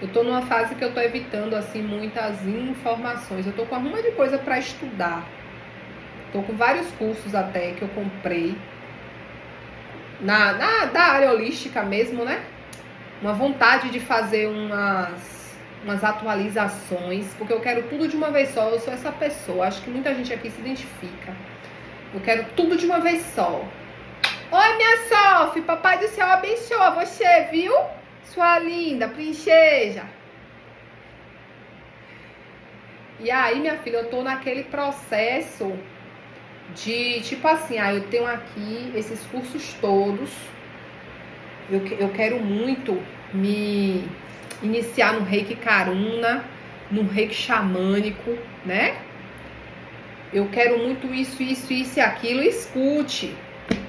Eu tô numa fase que eu tô evitando, assim, muitas informações. Eu tô com uma de coisa para estudar. Tô com vários cursos até que eu comprei. Da área holística mesmo, né? Uma vontade de fazer umas atualizações, porque eu quero tudo de uma vez só. Eu sou essa pessoa, acho que muita gente aqui se identifica. Eu quero tudo de uma vez só. Oi, minha Sophie, papai do céu abençoa você, viu? Sua linda princesa. E aí, minha filha, eu tô naquele processo de, tipo assim, eu tenho aqui esses cursos todos. Eu quero muito me iniciar no Reiki Karuna, no Reiki xamânico, né? Eu quero muito isso e aquilo. Escute,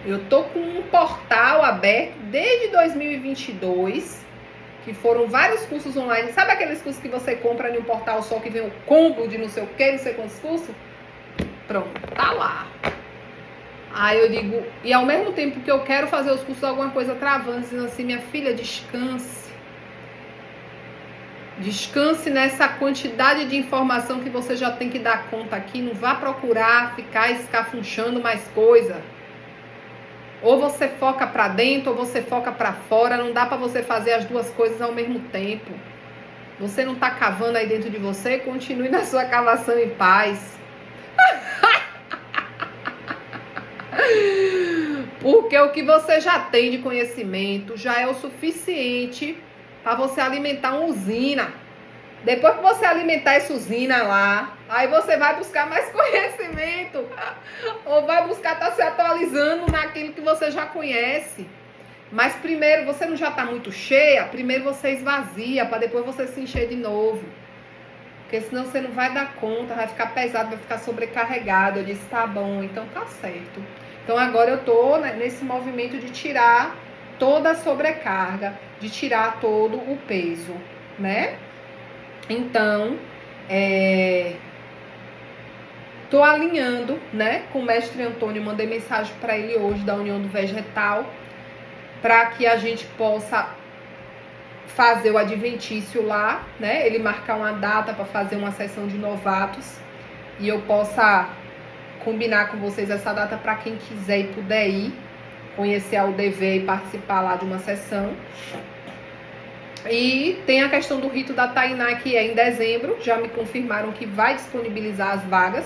eu tô com um portal aberto desde 2022, que foram vários cursos online. Sabe aqueles cursos que você compra em um portal só que vem o combo de não sei o que, não sei quantos cursos? Pronto, tá lá. Aí eu digo, e ao mesmo tempo que eu quero fazer os cursos, alguma coisa travando, dizendo assim, minha filha, descanse. Descanse nessa quantidade de informação que você já tem que dar conta aqui. Não vá procurar ficar escafunchando mais coisa. Ou você foca pra dentro, ou você foca pra fora. Não dá pra você fazer as duas coisas ao mesmo tempo. Você não tá cavando aí dentro de você? Continue na sua cavação em paz. Porque o que você já tem de conhecimento já é o suficiente para você alimentar uma usina. Depois que você alimentar essa usina lá, aí você vai buscar mais conhecimento. Ou vai buscar estar se atualizando naquilo que você já conhece. Mas primeiro, você não já está muito cheia? Primeiro você esvazia, para depois você se encher de novo. Porque senão você não vai dar conta, vai ficar pesado, vai ficar sobrecarregado. Eu disse, tá bom, então tá certo. Então agora eu tô nesse movimento de tirar toda a sobrecarga, de tirar todo o peso, né? Então, tô alinhando, né, com o mestre Antônio. Mandei mensagem para ele hoje da União do Vegetal, para que a gente possa fazer o adventício lá, né? Ele marcar uma data para fazer uma sessão de novatos e eu possa combinar com vocês essa data para quem quiser e puder ir conhecer a UDV e participar lá de uma sessão. E tem a questão do rito da Tainá, que é em dezembro. Já me confirmaram que vai disponibilizar as vagas.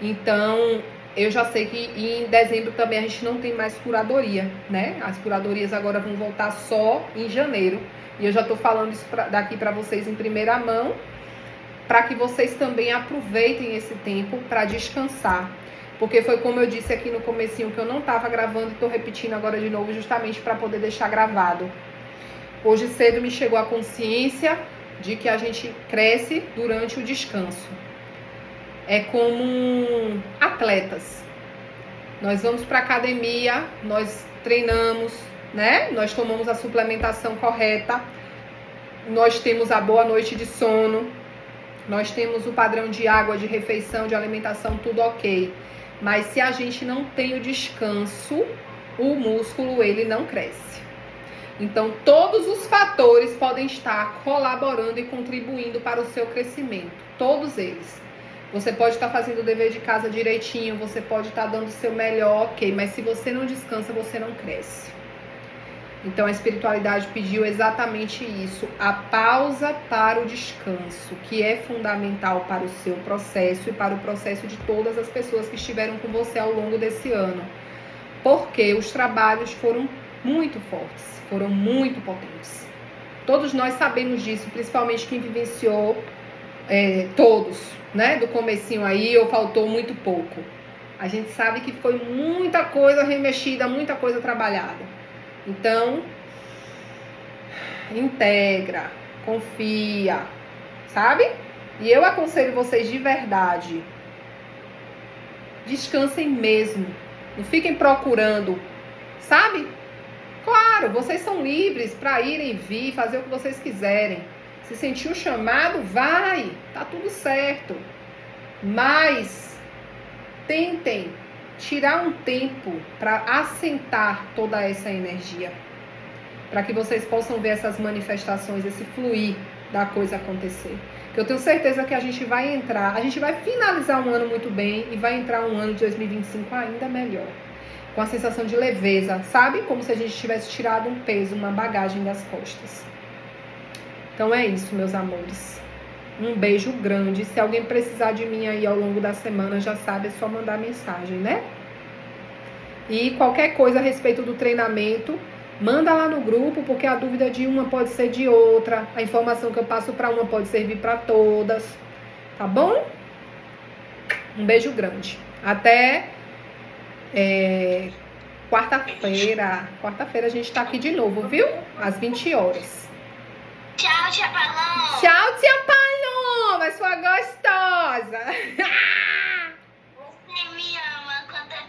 Então, eu já sei que em dezembro também a gente não tem mais curadoria, né? As curadorias agora vão voltar só em janeiro. E eu já tô falando isso daqui para vocês em primeira mão, para que vocês também aproveitem esse tempo para descansar. Porque foi como eu disse aqui no comecinho, que eu não estava gravando e tô repetindo agora de novo, justamente para poder deixar gravado. Hoje cedo me chegou a consciência de que a gente cresce durante o descanso. É como atletas. Nós vamos para academia, nós treinamos, né? Nós tomamos a suplementação correta, nós temos a boa noite de sono, nós temos o padrão de água, de refeição, de alimentação, tudo ok. Mas se a gente não tem o descanso, o músculo ele não cresce. Então todos os fatores podem estar colaborando e contribuindo para o seu crescimento, todos eles. Você pode estar fazendo o dever de casa direitinho, você pode estar dando o seu melhor, ok, mas se você não descansa, você não cresce. Então a espiritualidade pediu exatamente isso, a pausa para o descanso, que é fundamental para o seu processo e para o processo de todas as pessoas que estiveram com você ao longo desse ano. Porque os trabalhos foram muito fortes, foram muito potentes. Todos nós sabemos disso, principalmente quem vivenciou todos, né, do comecinho aí, ou faltou muito pouco. A gente sabe que foi muita coisa remexida, muita coisa trabalhada. Então, integra, confia, sabe? E eu aconselho vocês de verdade, descansem mesmo, não fiquem procurando, sabe? Claro, vocês são livres para irem e vir, fazer o que vocês quiserem. Se sentir o chamado, vai, tá tudo certo. Mas tentem tirar um tempo para assentar toda essa energia, para que vocês possam ver essas manifestações, esse fluir da coisa acontecer. Que eu tenho certeza que a gente vai finalizar um ano muito bem e vai entrar um ano de 2025 ainda melhor. Com a sensação de leveza, sabe? Como se a gente tivesse tirado um peso, uma bagagem das costas. Então é isso, meus amores. Um beijo grande. Se alguém precisar de mim aí ao longo da semana, já sabe, é só mandar mensagem, né? E qualquer coisa a respeito do treinamento, manda lá no grupo, porque a dúvida de uma pode ser de outra. A informação que eu passo para uma pode servir para todas. Tá bom? Um beijo grande. Até quarta-feira. Quarta-feira a gente tá aqui de novo, viu? Às 20 horas. Tchau, tia Paloma. Tchau, tia Paloma, sua gostosa. Você me ama quando eu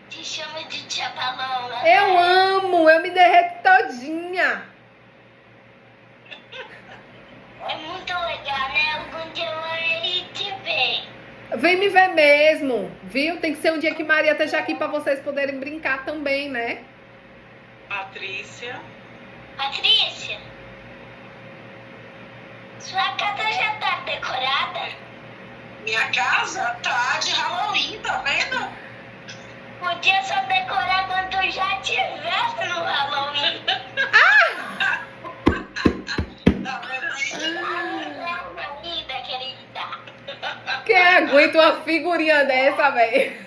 te chamo de tia Paloma. Eu amo, eu me derreto todinha. É muito legal, né? Algum dia eu vou te ver. Vem me ver mesmo, viu? Tem que ser um dia que Maria esteja aqui para vocês poderem brincar também, né? Patrícia. Patrícia, sua casa já tá decorada? Minha casa tá de Halloween, tá vendo? Podia só decorar quando já tivesse no Halloween. Tá vendo aí? Ainda, querida. Quem aguenta uma figurinha dessa, velho?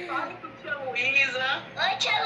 Fala com tia Luísa. Oi, tia